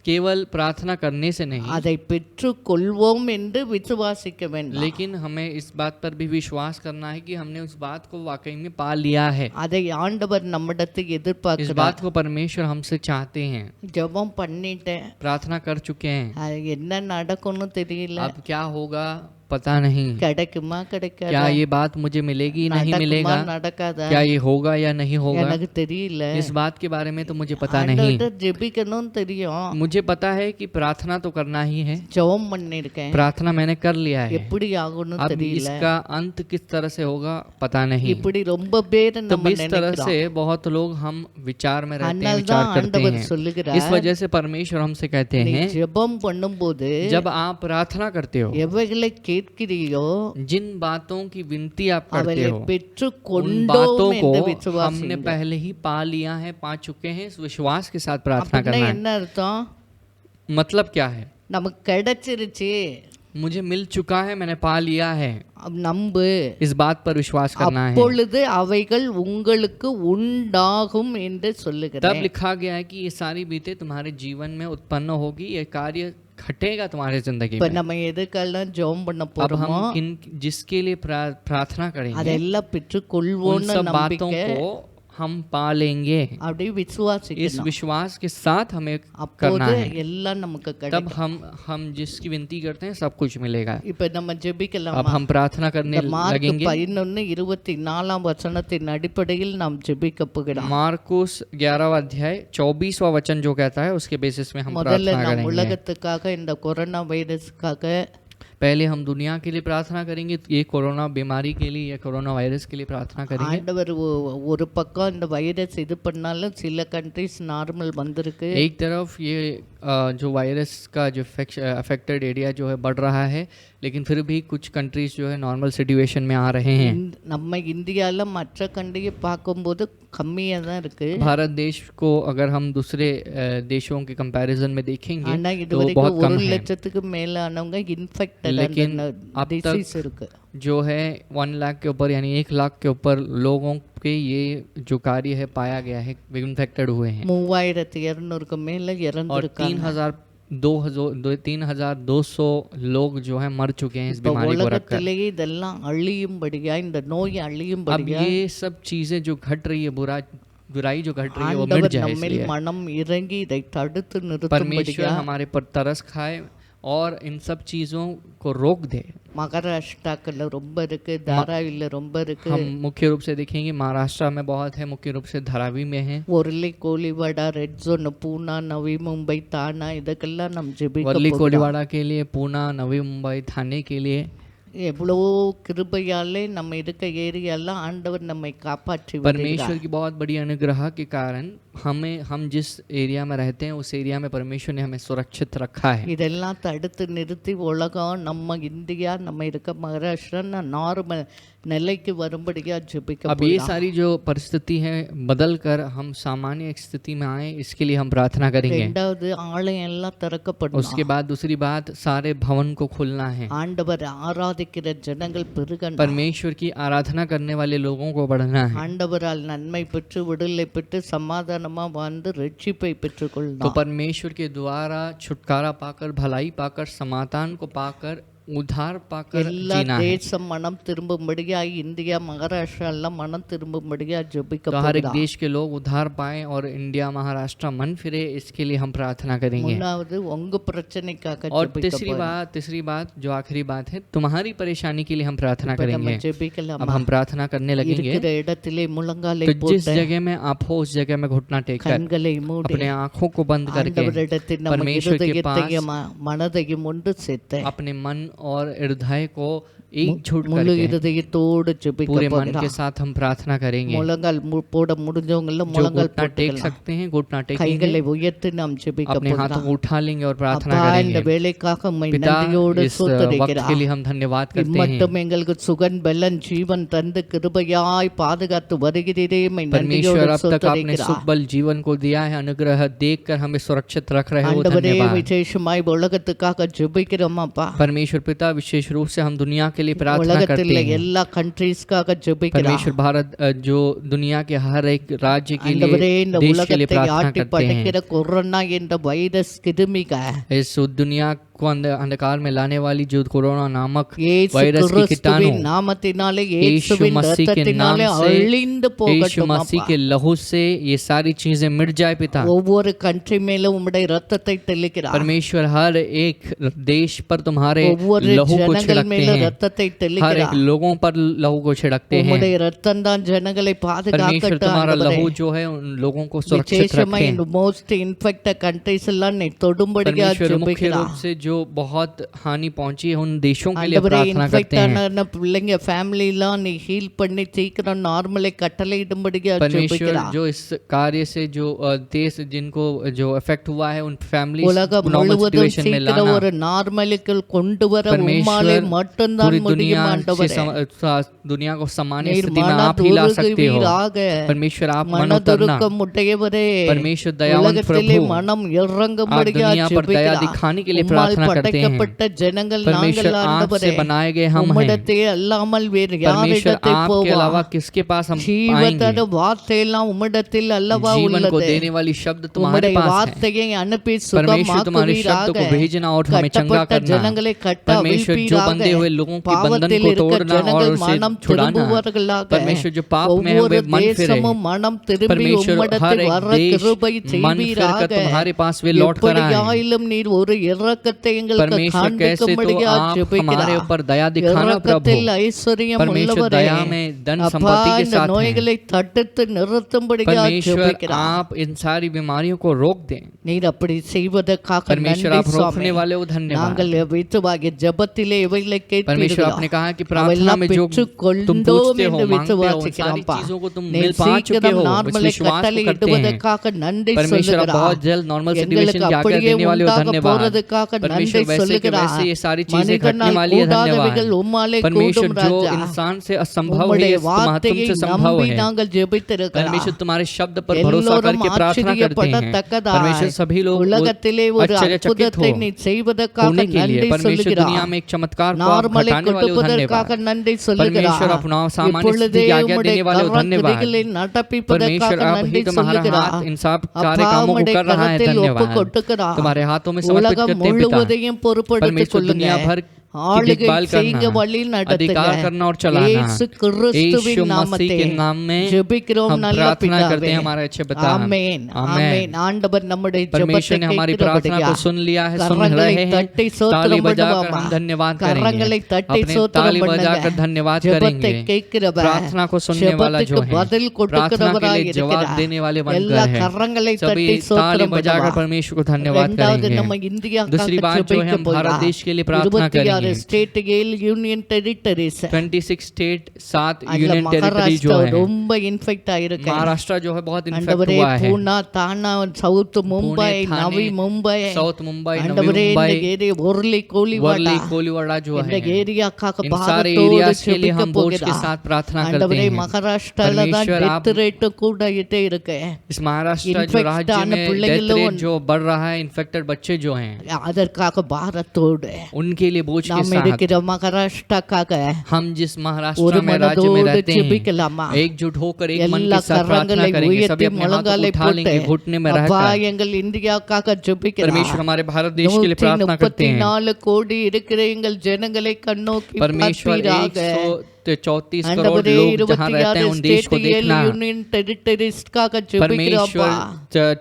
केवल प्रार्थना करने से नहीं, அதை பெற்றுக் கொள்வோம் என்று விசுவாசிக்க வேண்டும். लेकिन हमें इस बात पर भी विश्वास करना है कि हमने उस बात को वाकई में पा लिया है। அதை ஆண்டவர் நம்மிடத்தை इस எதிர்பார்க்கிறார். बात को परमेश्वर हमसे चाहते हैं। ஜெபம் பண்ணிட்டேன், प्रार्थना कर चुके हैं, அது என்ன நடக்கும்னு தெரியல, अब क्या होगा पता नहीं, கிடைக்குமா கிடைக்காதா, क्या ये बात मुझे मिलेगी नहीं நடக்குமா मिलेगा, நடக்காதா क्या ये होगा या नहीं होगा, எனக்கு தெரியல. इस बात के बारे में तो मुझे पता नहीं। ஆண்டவர்ட்ட ஜெபிக்கணும்னு தெரியும், मुझे पता है कि प्रार्थना तो करना ही है, ஜெபம் பண்ணிருக்கேன், प्रार्थना मैंने कर लिया है, எப்படி ஆகும்னு अब தெரியல. इसका अंत किस तरह से होगा पता नहीं। இப்படி ரொம்ப பேர் तो நம்ம इस तरह நினைக்கிறோம். से बहुत लोग हम विचार में रहते हैं, அதனால विचार தான் करते ஆண்டவர் हैं। சொல்லுகிறார், इस वजह से परमेश्वर हमसे कहते நீ हैं, ஜெபம் பண்ணும்போது जब आप प्रार्थना करते हो, எவைகளை கேட்கிறியோ जिन बातों की विनती आप करते அவைகளை हो, பெற்றுக் उन கொண்டோம் बातों என்று को हमने விசுவாசியுங்கள். पहले ही पा लिया है, पा चुके हैं। इस विश्वास के साथ प्रार्थना அப்படின்னா करना என்ன அர்த்தம்? है। मतलब क्या है? நமக்கு கிடைச்சிருச்சு, मुझे मिल चुका है, मैंने पा लिया है, अब நம்பு, इस बात पर विश्वास करना है। அப்பொழுது அவைகள் உங்களுக்கு உண்டாகும் என்று तब சொல்லுகிறேன். लिखा गया है कि ये सारी बीतें तुम्हारे जीवन में उत्पन्न होगी, ये कार्य घटेगा तुम्हारे जिंदगी இப்ப में। நம்ம எதுக்கெல்லாம் ஜெபம் பண்ண अब போறோமோ हम इन जिसके लिए प्रार्थना करेंगे, அதெல்லாம் பெற்றுக் उन கொள்வோம்னு सब बातों நம்பிக்கை को हम पा लेंगे। அப்படியே इस விசுவாசிக்கணும். विश्वास के साथ हमें करना அப்போது है, எல்லாம் நமக்கு तब கிடைக்கும். हम जिसकी विनती करते हैं सब कुछ मिलेगा। இப்ப நம்ம अब ஜெபிக்கலாமா? हम प्रार्थना करने இந்த மார்க் लगेंगे। 11:24 வசனத்தின் அடிப்படையில் நாம் ஜெபிக்க போகிறோம். मार्कुस 11वां अध्याय 24वां वचन जो कहता है उसके बेसिस में हम முதல்ல प्रार्थना நாம் करेंगे। உலகத்துக்காக, இந்த கொரோனா வைரஸுக்காக, पहले हम दुनिया के लिए प्रार्थना करेंगे, ये कोरोना बीमारी के लिए या कोरोना वायरस के लिए प्रार्थना करेंगे। ஆண்டவர் ஒரு பக்கம் இந்த வைரஸ் இது பண்ணாலும் சில கண்ட்ரிஸ் நார்மல் வந்திருக்கு. एक तरफ ये जो वायरस का जो अफेक्टेड एरिया जो है बढ़ रहा है, लेकिन फिर भी कुछ कंट्रीज जो है नॉर्मल सिचुएशन में आ रहे हैं। நம்ம இந்தியாவில் மற்ற கண்ட்ரியை பார்க்கும்போது கம்மியாக தான் இருக்கு. भारत देश को अगर हम दूसरे देशों के कंपैरिजन में देखेंगे ஆனா இது तो வரைக்கும் बहुत कम 1 है, லட்சத்துக்கு மேலானவங்க இன்ஃபெக்டட் लेकिन अब டிசீஸ் तक இருக்கு. जो है 1 लाख के ऊपर यानी 1 लाख के ऊपर लोगों के ये जो कार्य है पाया गया है, इन्फेक्टेड हुए हैं। 3200க்கு மேல और இறந்துருக்காங்க. 3200 लोग जो है मर चुके हैं इस இப்ப बीमारी को रखकर। உலகத்திலேயே இதெல்லாம் அழியும்படியா, இந்த நோய் अब அழியும்படியா ये सब चीजें जो घट रही है, बुराई जो घट रही है वो मिट ஆண்டவர் जाए, நம்மில் इसलिए மனம் இறங்கி இதை தடுத்து நிறுத்தும்படியா परमेश्वर हमारे पर तरस खाए और इन सब चीजों को रोक दे। மகாராஷ்டிராக்கள்ல ரொம்ப இருக்கு, தாராவில ரொம்ப இருக்கு, हम मुख्य रूप से देखेंगे महाराष्ट्र में बहुत है, मुख्य रूप से धारावी में है, ஒர்லி கோலிவாடா, ரெட் ஜோன், பூனா, நவி மும்பை, தானா, இதுக்கெல்லாம் நாம் ஜெபிக்க वर्ली போகிறோம். कोलीवाड़ा के लिए, पूना, नवी मुंबई, थाने के लिए। எவ்வளோ கிருபையாலே நம்ம இருக்க ஏரியாலாம் ஆண்டவர் நம்மை காப்பாற்றி परमेश्वर வருகிறார். की बहुत बड़ी अनुग्रह के कारण हम जिस एरिया में रहते हैं उस एरिया में परमेश्वर ने हमें सुरक्षित रखा है। இதெல்லாம் தடுத்து நிறுத்தி உலகம், நம்ம இந்தியா, நம்ம இருக்க மகாராஷ்டிரா நார்மல் நிலைக்கு வரும்படியா ஜெபிக்க अब ये सारी जो परिस्थिति है बदल कर हम सामान्य स्थिति में आए, इसके लिए हम प्रार्थना करेंगे। ரெண்டாவது ஆலயம் எல்லாம் திறக்கப்படும். उसके बाद दूसरी बात, सारे भवन को खुलना है, ஆண்டவர் ஆராதிக்கிற ஜனங்கள் பெருகணும். परमेश्वर की आराधना करने वाले लोगों को बढ़ना है। ஆண்டவரால் நன்மை பெற்று விடுதலை பெற்று சமாதானமா வாழ்ந்து ரட்சிப்பை तो பெற்றுக்கொள்ளணும். परमेश्वर के द्वारा छुटकारा पाकर, भलाई पाकर, समाधान को पाकर उधार पाकर எல்லா जीना है। தேசம் மனம் திரும்பும்படியா, இந்தியா மகாராஷ்டிரா எல்லாம் மனம் திரும்பும்படியா ஜெபிக்க तो हर एक போகிறோம். देश के लोग उधार पाएं और इंडिया महाराष्ट्र मन फिरे, इसके लिए हम प्रार्थना करेंगे। மூணாவது உங்க பிரச்சனைக்காக और ஜெபிக்க तीसरी बात जो आखिरी बात है, तुम्हारी परेशानी के लिए हम प्रार्थना இப்ப நம்ம करेंगे। अब ஜெபிக்கலாமா? हम प्रार्थना करने लगेंगे। இருக்கிற இடத்திலே முழங்காலை तो जिस போட்டு जगह में आप हो उस जगह में घुटना टेक कर கண்களை மூடி अपने आंखों को बंद करके ஆண்டவரிடத்தில் நம்ம परमेश्वर के இருதயத்தையும் மனதையும் ஒன்று சேர்த்து अपने मन और हृदय को एकजुट முழு करके இருதயத்தோடு ஜெபிக்க पूरे मन போகிறோம். के साथ हम प्रार्थना करेंगे। முழங்கால் போட முடிஞ்சவங்க எல்லாம் जो முழங்கால் घुटना टेक போட்டுக்கலாம். सकते हैं घुटना टेकेंगे, கைகளை உயர்த்தி நாம் ஜெபிக்க अपने हाथों போகிறோம். को उठा लेंगे और प्रार्थना அப்பா, இந்த करेंगे। வேலைக்காக உம்மை पिता, நன்றியோடு इस वक्त ஸ்தோத்திரிக்கிறோம். के लिए हम धन्यवाद करते हैं। இம்மட்டும் எங்களுக்கு சுகன் பலன் ஜீவன் தந்து கிருபையாய் பாதுகாத்து வருகிறீரே, உம்மை நன்றியோடு परमेश्वर अब तक आपने ஸ்தோத்திரிக்கிறோம். सुख बल जीवन को दिया है, अनुग्रह देखकर हमें सुरक्षित रख रहे हो, ஆண்டவரே, धन्यवाद। விசேஷமாய் உலகத்துக்காக ஜெபிக்கிறோம் அப்பா. परमेश्वर पिता, विशेष रूप से हम दुनिया के लिए प्रार्थना உலகத்தில் करते हैं। எல்லா கண்ட்ரீஸ்க்காக ஜெபிக்கிறோம். परमेश्वर भारत जो दुनिया के हर एक राज्य के ஆண்டவரே, लिए இந்த देश के लिए உலகத்தை प्रार्थना ஆட்டி करते படைக்கிற हैं। கொரோனா என்ற வைரஸ் கிருமிக इस दुनिया को अंधकार में लाने वाली जो कोरोना नामक இயேசு वायरस की कीटाणु கிறிஸ்துவின் நாமத்தினாலே, यीशु இயேசுவின் मसीह के नाम இரத்தத்தினாலே से, அழிந்து यीशु போகட்டும் मसीह அப்பா. के लहू से ये सारी चीजें मिट जाए पिता। ஒவ்வொரு கண்ட்ரி மேலும் உம்முடைய இரத்தத்தை தெளிக்கிறார். परमेश्वर हर एक देश पर तुम्हारे ஒவ்வொரு लहू को ஜனங்கள் छिड़कते மேலும் हैं, இரத்தத்தை हर एक தெளிக்கிறார். लोगों पर लहू को छिड़कते हैं। உம்முடைய இரத்தம் தான் ஜனங்களை परमेश्वर பாதுகாக்கட்டும் तुम्हारा ஆண்டவரே. लहू जो है उन लोगों को सुरक्षित விசேஷமா रखे। இந்த மோஸ்ட் இன்ஃபெக்டட் கண்ட்रीஸ் எல்லாம் நீ தொடும்படியா परमेश्वर मुख्य ஜெபிக்கிறார். रूप से जो बहुत हानि पहुंची है उन देशों के लिए ஆண்டவரே, प्रार्थना இன்ஃபெக்ட் करते हैं। ஆன பிள்ளைங்க ஃபேமிலி எல்லாம் நீ ஹீல் பண்ணி சீக்கிரம் நார்மலை கட்டளையிடும்படியா परमेश्वर ஜெபிக்கிறார். जो इस कार्य से जो देश जिनको जो इफेक्ट हुआ है उन फैमिली உலகம் नॉर्मल முழுவதும் सिचुएशन में சீக்கிரம் लाना, ஒரு நார்மலுக்குள் கொண்டு வர உம்மாலே परमेश्वर மட்டும்தான் पूरी முடியும் दुनिया से ஆண்டவரே. दुनिया को सामान्य நீர் स्थिति में आप ही ला सकते हो। மனதுருகுவீராக. परमेश्वर आप मन उतरना, மனதுருக்கம் உடையவரே, परमेश्वर दयावान உலகத்திலே प्रभु, மனம் आप இறங்கும்படியா दुनिया पर दया ஜெபிக்கிறார். दिखाने के लिए உம்மால் प्रार्थना करते हैं। படைக்கப்பட்ட ஜனங்கள் परमेश्वर நாங்கள் आपसे ஆண்டவரே. बनाए गए हम हैं। உம்மிடத்தே அல்லாமல் வேறு परमेश्वर யாரிடத்தை आपके போவோம்? अलावा किसके पास हम ஜீவத்தோட आएंगे? வார்த்தையெல்லாம் உம்மிடத்தில் அல்லவா जीवन को உள்ளது. देने वाली शब्द तुम्हारे உம்முடைய पास है। வார்த்தையை அனுப்பி परमेश्वर तुम्हारे शब्द को சுகமாக்குவீராக. भेजना और हमें चंगा கட்டப்பட்ட करना। ஜனங்களை கட்ட परमेश्वर जो बंधे हुए लोगों के बंधन பாவத்தில் को இருக்க तोड़ना और ஜனங்கள் उसे மனம் छुड़ाना। திரும்புவார்களாக. परमेश्वर जो पाप में है ஒவ்வொரு वे मन फिरे। தேசமும் மனம் திரும்பி परमेश्वर हर உம்மிடத்தில் एक வர देश கிருபை मन फिर कर செய்வீராக. तुम्हारे पास वे लौट कर आए। எப்படியாயிலும் நீர் ஒரு இரக்கத்தை எங்களுக்கு परमेश्वर कैसे तो காண்பிக்கும்படியா आप हमारे ஜெபிக்கிறார். ऊपर दया दिखाना प्रभु। இரக்கத்தில் ஐஸ்வர்யம் परमेश्वर உள்ளவரே, दया में धन அப்பா, संपत्ति के இந்த साथ हैं। நோய்களை தடுத்து நிறுத்தும்படியா परमेश्वर ஜெபிக்கிறார். आप इन सारी बीमारियों को रोक दें। நீர் அப்படி செய்வதற்காக परमेश्वर நன்றி आप रोकने சுவாமி. वाले हो, धन्यवाद। நாங்கள் வித்துவாகிய ஜெபத்திலே இவைகளை परमेश्वर आपने கேட்கிறோம். कहा कि प्रार्थना அவையெல்லாம் में जो तुम பெற்றுக்கொண்டோம் पूछते हो என்று मांगते हो उन सारी விசுவாசிக்கிறோம்ப்பா. चीजों को तुम நீர் मिल पा चुके சீக்கிரம் हो, इस நார்மலை विश्वास को करते हैं। கட்டளையிடுவதற்காக நன்றி परमेश्वर आप சொல்லுகிறார். बहुत जल्द नॉर्मल सिचुएशन எங்களுக்கு की आज्ञा அப்படியே देने वाले हो, உண்டாக धन्यवाद। போறதுக்காக நன்றி परमेश्वर वैसे के சொல்லுகிறார். वैसे ये सारी चीजें घटने மனிதனால் वाली है, கூடாதவைகள் धन्यवाद। உம்மாலே परमेश्वर கூடும் जो ராஜா. इंसान से असंभव है உம்முடைய ये तुम्हारे வார்த்தையை तुमसे संभव நம்பி है। நாங்கள் ஜெபித்திருக்கிறோம். परमेश्वर तुम्हारे शब्द पर भरोसा எல்லோரும் करके प्रार्थना करते हैं। ஆச்சரியப்படத்தக்கதாய் परमेश्वर सभी लोग உலகத்திலே ஒரு आश्चर्यचकित அற்புதத்தை हो நீ செய்வதற்காக होने के लिए। நன்றி परमेश्वर दुनिया சொல்லுகிறார். में एक चमत्कार को आप நார்மலை घटाने वाले हो, கொடுப்பதற்காக धन्यवाद। நன்றி परमेश्वर சொல்லுகிறார். अपना सामान्य இப்பொழுதே स्थिति की आज्ञा உம்முடைய देने वाले हो, धन्यवाद। கரக்கிரிகளை நடப்பிப்பதற்காக परमेश्वर आप நன்றி ही तुम्हारा சொல்லுகிறார். हाथ इन सब कार्य அப்பா, कामों को உம்முடைய कर रहा है, கரத்தில் धन्यवाद। ஒப்புக்கொடுக்கிறார். तुम्हारे हाथों में समर्पित உலகம் करते हैं पिता। முழுவதையும் பொறுப்படுத்திக் परमेश्वर दुनिया கொள்ளுங்க. भर की ஆளுகை देखभाल செய்ய करना, வழி நடத்துங்க. अधिकार करना और चलाना। இயேசு கிறிஸ்துவின் यीशु मसीह நாமத்தை के नाम में ஜெபிக்கிறோம் हम நல்ல प्रार्थना பிதாவே. करते हैं हमारे अच्छे पिता। ஆமென். आमेन। ஆமென். ஆண்டவர் நம்முடைய परमेश्वर ने ஜெபத்தை हमारी प्रार्थना கேட்கிறபடியா को सुन लिया है, सुन கரங்களை रहे हैं। தட்டி ताली ஸ்தோத்திரம் बजाकर பண்ணுவோமா? हम धन्यवाद கரங்களை करेंगे। தட்டி अपने ஸ்தோத்திரம் ताली பண்ணுங்க. बजाकर धन्यवाद ஜெபத்தை करेंगे। கேட்கிறவர், प्रार्थना को सुनने वाला जो ஜெபத்துக்கு है, பதில் प्रार्थना के கொடுக்கிறவராய் लिए जवाब இருக்கிறார். देने वाले எல்லா बनकर है। கரங்களை सभी தட்டி ताली ஸ்தோத்திரம் बजाकर பண்ணுவோம். परमेश्वर को धन्यवाद இரண்டாவது நம்ம करेंगे। இந்தியாவுக்காக दूसरी बात जो है ஜெபிக்க हम भारत போகிறோம். देश के लिए प्रार्थना 26 करेंगे। ஸ்டேட் 7 யூனியன் டெரிட்டரிஸ் 26 स्टेट 7 அதுல यूनियन टेरिटरी जो மகாராஷ்டிரா है, ரொம்ப இன்ஃபெக்ட் ஆயிருக்கு. महाराष्ट्र जो है बहुत इन्फेक्ट ஆண்டவரே, हुआ है। பூனா தானா சவுத் மும்பை पुणे, நவி ठाणे, மும்பை साउथ मुंबई, नवी ஆண்டவரே, இந்த मुंबई, ஏரியா ஒர்லி கோலிவாடா वर्ली कोलीवाड़ा जो இந்த है, ஏரியாக்காக इन सारे பாரத்தோடு एरियाज के लिए ஜெபிக்க हम बोझ के போகிறோம். साथ प्रार्थना करते ஆண்டவரே, हैं। மகாராஷ்டிரால தான் परमेश्वर டெத் आप ரேட் கூடயிட்டே இருக்கு. इस महाराष्ट्र जो Infect राज्य आने में पिल्लेंगे डेथ रेट लोग- जो बढ़ रहा है, इन्फेक्टेड बच्चे जो हैं அதற்காக பாரத்தோடு उनके लिए बोझ के நாம் साथ இருக்கிற மகாராஷ்டிராக்காக हम जिस ஒரு महाराष्ट्र में राज्य में மனதோடு रहते हैं ஜெபிக்கலாமா? एकजुट होकर एक मन எல்லா के साथ प्रार्थना கரங்களை करेंगे। सभी உயர்த்தி अपने हाथों को முழங்காலை उठा போட்டு लेंगे घुटने में அப்பா रहकर। எங்கள் இந்தியாவுக்காக ஜெபிக்கிறோம். परमेश्वर हमारे भारत देश के लिए प्रार्थना करते हैं। 134 கோடி இருக்கிற எங்கள் ஜனங்களை கண்ணோக்கி परमेश्वर பார்ப்பீராக. 134 करोड़ ஆண்டவரே लोग जहाँ रहते हैं उन देश को देखना। யூனியன் டெரிட்டரிஸ்க்காக ஜெபிக்கிறோம்ப்பா. परमेश्वर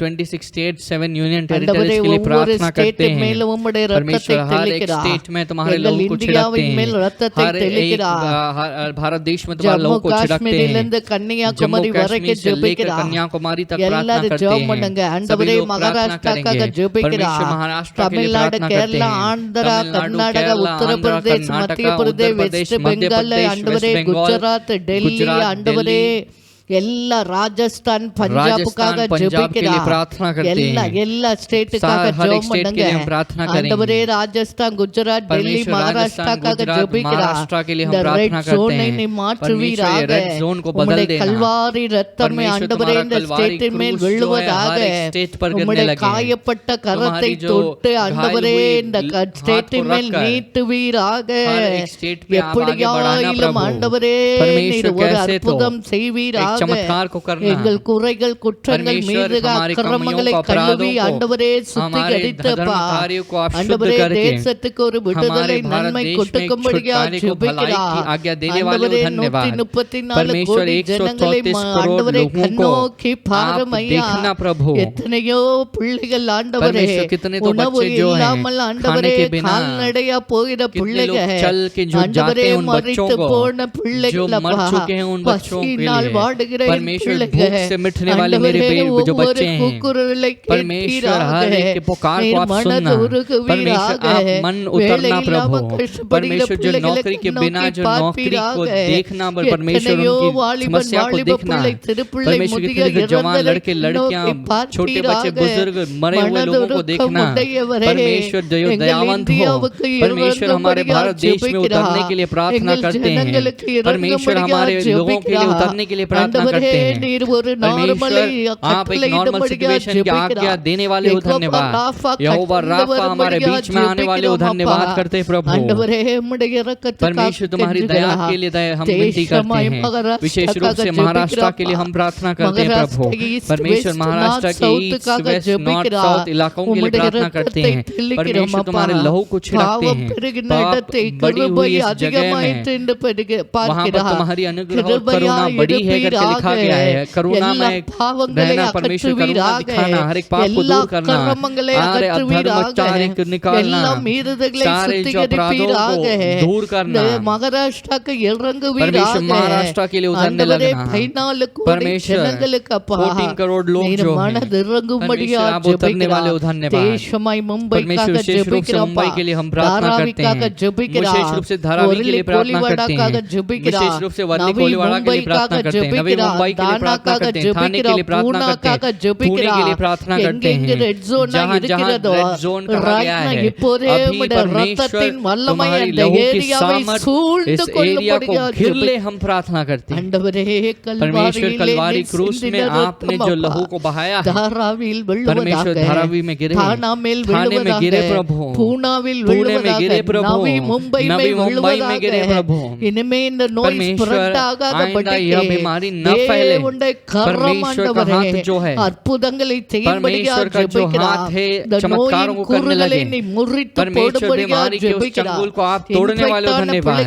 26 स्टेट 7 यूनियन ஆண்டவரே टेरिटरीज के लिए ஒவ்வொரு प्रार्थना करते ஸ்டேட் हैं। மேல உம்முடைய ரத்தத்தை परमेश्वर हर एक தெளிக்கிறார். स्टेट में तुम्हारे எங்கள் लोगों को छिड़कते இந்தியாவின் மேல் हैं। ரத்தத்தை हर एक தெளிக்கிறார். भारत देश में तुम्हारे ஜம்மு लोगों को छिड़कते காஷ்மீரிலிருந்து हैं। जम्मू கன்னியாகுமரி कश्मीर வரைக்கும் से लेकर ஜெபிக்கிறார். कन्याकुमारी तक प्रार्थना எல்லாரும் करते ஜெபம் हैं। பண்ணுங்க. सभी ஆண்டவரே लोग प्रार्थना மகாராஷ்டிராக்காக करेंगे। ஜெபிக்கிறார். परमेश्वर महाराष्ट्र के लिए தமிழ்நாடு, प्रार्थना करते கேரளா, हैं। ஆந்திரா, तमिलनाडु, கர்நாடகா, केरला, आंध्र, உத்தரப்பிரதேஷ், कर्नाटका, மத்திய பிரதேஷ், उत्तर प्रदेश, வெஸ்ட் मध्य பெங்கால், प्रदेश, ஆண்டவரே वेस्ट बंगाल, குஜராத், டெல்லி, गुजरात, ஆண்டவரே எல்லா ராஜஸ்தான் பஞ்சாபுக்காக राजस्थान पंजाब के लिए ஜெபிக்கிறார். प्रार्थना करते எல்லா हैं। எல்லா ஸ்டேட்டுக்காக हर एक ஜெபம் स्टेट के பண்ணுங்க. लिए हम प्रार्थना ஆண்டவரே करेंगे। ராஜஸ்தான், குஜராத், டெல்லி, परमेश्वर राजस्थान மகாராஷ்டிராக்காக गुजरात ஜெபிக்கிறார். महाराष्ट्र के लिए हम இந்த प्रार्थना ரெட் करते ஜோனை हैं। நீ परमेश्वर மாற்றுவீராக. ये रेड जोन को बदल உம்முடைய देना। கல்வாரி ரத்தமே परमेश्वर ஆண்டவரே तुम्हारा இந்த कलवारी ஸ்டேட்டின் மேல் क्रूस जो है விழுவதாக. हर एक स्टेट पर गिरने உம்முடைய लगे। காயப்பட்ட கரத்தை तुम्हारी जो தொட்டு घायल ஆண்டவரே हुई இந்த हाथ को ஸ்டேட்டின் மேல் रखकर நீட்டுவீராக. हर एक स्टेट पे आप आगे बढ़ाना எப்படியாயிலும் प्रभु। ஆண்டவரே परमेश्वर நீர் ஒரு कैसे तो அற்புதம் एक செய்வீராக. चमत्कार को करना। எங்கள் குறைகள் குற்றங்கள் परमेश्वर மீதுக हमारी அக்கிரமங்களை कमियों को, கழுவி अपराधों को, ஆண்டவரே हमारे சுத்திகரித்தப்பா. धर्म कार्यों को आप शुद्ध ஆண்டவரே करके தேசத்துக்கு ஒரு விடுதலை हमारे भारत நன்மை देश में एक கொடுக்கும்படியா छुटकारे को भलाई की आज्ञा देने वाले ஆண்டவரே को धन्यवाद। 134 परमेश्वर கோடி ஜனங்களை 134 करोड़ ஆண்டவரே लोगों को கண்ணோக்கி आप பாருமையா. देखना प्रभु। எத்தனையோ பிள்ளைகள் ஆண்டவரே परमेश्वर कितने तो உணவு बच्चे जो हैं இல்லாமல் ஆண்டவரே खाने के बिना கால்நடையா போகிற कितने பிள்ளைகள் लोग चल के जो ஆண்டவரே जाते हैं उन बच्चों மரித்து को போன जो பிள்ளைகள் मर அப்பா चुके हैं उन बच्चों के பசியினால் लिए வாடுகிற என் परमेश्वर भूख பிள்ளைகள் से मिटने वाले मेरे ஆண்டவரே जो ஒவ்வொரு बच्चे हैं கூக்குரலை परमेश्वर हर கேட்பீராக. एक के पुकार को நீர் आप மனது सुनना। உருகுவீராக. परमेश्वर आप मन வேலை उतरना இல்லாம प्रभु। கஷ்டப்படுகிற परमेश्वर जो பிள்ளைகளை नौकरी के बिना நோக்கி जो नौकरी को பார்ப்பீராக. देखना परमेश्वर எத்தனையோ उनकी வாலிபன், समस्या को வாலிப देखना। பிள்ளை, திருப்பிள்ளை, परमेश्वर முதிய कितने जवान இறந்தலை लड़के लड़कियां நோக்கி छोटे बच्चे பார்ப்பீராக. बुजुर्ग मरे हुए लोगों को देखना। மனதுருக்கமுடையவரே, परमेश्वर जो எங்கள் दयावंत हो இந்தியாவுக்கு परमेश्वर हमारे இறங்கும்படியா भारत देश में उतरने ஜெபிக்கிறார். के लिए प्रार्थना எங்கள் करते हैं। ஜனங்களுக்கு परमेश्वर இறங்கும்படியா हमारे लोगों के लिए ஜெபிக்கிறார். उतरने के लिए प्रार्थना ஆண்டவரே, करते हैं। நீர் ஒரு परमेश्वर நார்மலை आप एक नॉर्मल सिचुएशन की आज्ञा देने वाले हो धन्यवाद। यहोवा राफा हमारे बीच में आने वाले हो धन्यवाद करते हैं प्रभु। ஆண்டவரே, உம்முடைய இரக்கத்துக்காக परमेश्वर तुम्हारी दया के लिए हम विनती करते हैं। विशेष रूप से महाराष्ट्र के लिए हम प्रार्थना करते हैं प्रभु। परमेश्वर महाराष्ट्र के ईस्ट वेस्ट नॉर्थ साउथ इलाकों के लिए प्रार्थना करते हैं। परमेश्वर तुम्हारे लहू को छिड़कते हैं। पाप बढ़ी हुई इस जगह में वहाँ पर तुम्हारी अनुग्रह और करुणा बड़ी है करके लिखा गया है। करुणा में रहना परमेश्वर करुणा दिखाना हर एक पाप को दूर करना सारे अधर्मचारी को निकालना सारे जो अपराधों को दूर करना மகாராஷ்டிராக்கு परमेश्वर महाराष्ट्र के लिए उतरने लगना। 14 கோடி परमेश्वर ஜனங்களுக்கு அப்பா 14 करोड़ लोग நீர் जो हैं மனதிறங்கும்படியா परमेश्वर आप उतरने वाले हो धन्यवाद। தேசமாய் மும்பைக்காக परमेश्वर विशेष रूप से ஜெபிக்கிறோம் मुंबई के लिए हम प्रार्थना करते हैं। विशेष रूप से धारावी के लिए प्रार्थना करते हैं। विशेष रूप से वर्ली कोलीवाड़ा के लिए प्रार्थना करते हैं। नवी मुंबई के लिए प्रार्थना करते हैं। थाने के लिए प्रार्थना करते हैं। पुणे के लिए प्रार्थना करते हैं। जहाँ जहाँ रेड जोन कहा गया है अभी परमेश्वर तुम्हारी लहू की सामर्थ इस एरिया को घिर ले हम प्रार्थना करते हैं। परमेश्वर कलवारी क्रूस में आपने जो लहू को बहाया है परमेश्वर धारावी में गिरे थाने में गिरे प्रभु पुणे में गिरे प्रभु नवी मुंबई में गिरे प्रभु परमेश्वर आइंदा यह बीमारी न फैले। परमेश्वर का हाथ जो है परमेश्वर का जो हाथ है चमत्कारों को करने लगे। परमेश्वर बीमारी के उस चंगुल को आप तोड़ने वाले हो धन्यवाद।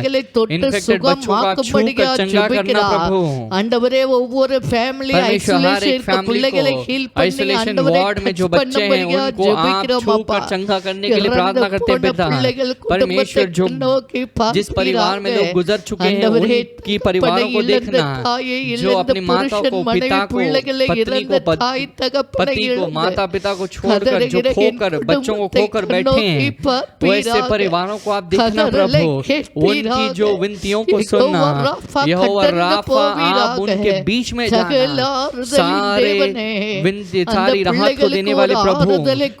इन्फेक्टेड बच्चों को आप छूकर चंगा करना प्रभु। ஆண்டவரே ஒவ்வொரு ஃபேமிலி परमेश्वर हर एक फैमिली को आइसोलेशन वार्ड में जो बच्चे हैं उनको आप छूकर चंगा करने के लिए प्रार्थना करते हैं पिता। परमेश्वर जो जिस परिवार में लोग गुजर चुके हैं उनकी परिवारों को देखना। जो अपनी माता को पिता को पत्नी को पति को माता पिता को छोड़कर जो खोकर बच्चों को खोकर बैठे हैं वैसे परिवारों को आप देखना प्रभु। उनकी जो विनतियों को सुनना। यहोवा राफा आप उनके बीच में जाना। सारे विनती सारी राहत को देने वाले प्रभु।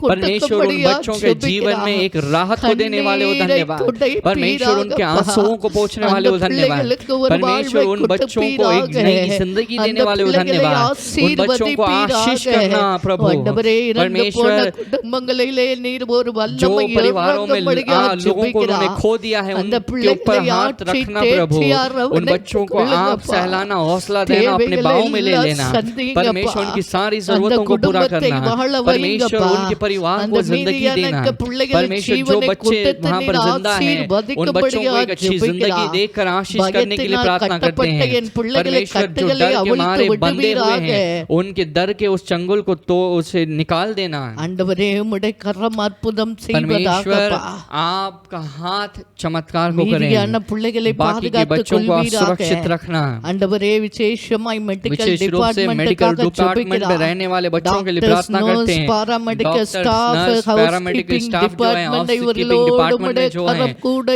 परमेश्वर उन बच्चों के जीवन में एक राहत को देने वाले हो धन्यवाद। परमेश्वर उनके आंसुओं को पोंछने वाले हो धन्यवाद। परमेश्वर उन बच्चों को एक नई जिंदगी அந்த देने वाले பிள்ளைகளை धन्यवाद। उन बच्चों को आशीष करना ஆசீர்வதிப்பீராக प्रभु। ஆண்டவரே இறந்து போன परमेश्वर குடும்பங்களிலே நீர் ஒரு जो வல்லமை परिवारों में இறங்கும்படியாக लोगों को उन्होंने ஜெபிக்கிறா खो दिया है அந்த उनके ऊपर பிள்ளைகளை हाथ ஆற்றி रखना प्रभु। தேற்றி उन அரவணைத்துக் बच्चों को आप கொள்ளுங்கப்பா सहलाना हौसला देना अपने தேவைகளை बाहों में ले எல்லாம் लेना சந்திங்கப்பா परमेश्वर उनकी सारी அந்த जरूरतों को पूरा குடும்பத்தை करना வாழ परमेश्वर வைங்கப்பா उनके परिवार அந்த को जिंदगी देना மீதியான பிள்ளைகளின் परमेश्वर जो ஜீவனை बच्चे கொடுத்து वहाँ पर நீர் जिंदा हैं उन बच्चों को ஆசீர்வதிக்கும்படியாக एक अच्छी जिंदगी ஜெபிக்கிறா देकर आशीष करने के लिए பயத்தினால் प्रार्थना करते கட்டப்பட்ட हैं என் பிள்ளைகளை परमेश्वर जो கட்டுகளை डर के அவிழ்த்து मारे बंधे हुए விடுவீராக हैं उनके डर के उस चंगुल को तो उसे निकाल देना ஆண்டவரே உம்முடைய கரம் அற்புதம் परमेश्वर செய்வதாகப்பா आपका हाथ चमत्कार को மீதியான करें பிள்ளைகளை बाकी के பாதுகாத்துக் बच्चों को आप கொள்வீராக सुरक्षित रखना ஆண்டவரே விசேஷமாய் மெடிக்கல் विशेष रूप से मेडिकल डिपार्टमेंट में रहने वाले बच्चों के लिए प्रार्थना करते हैं paramedical staff nurse paramedical housekeeping staff जो है हाउसकीपिंग डिपार्टमेंट में जो है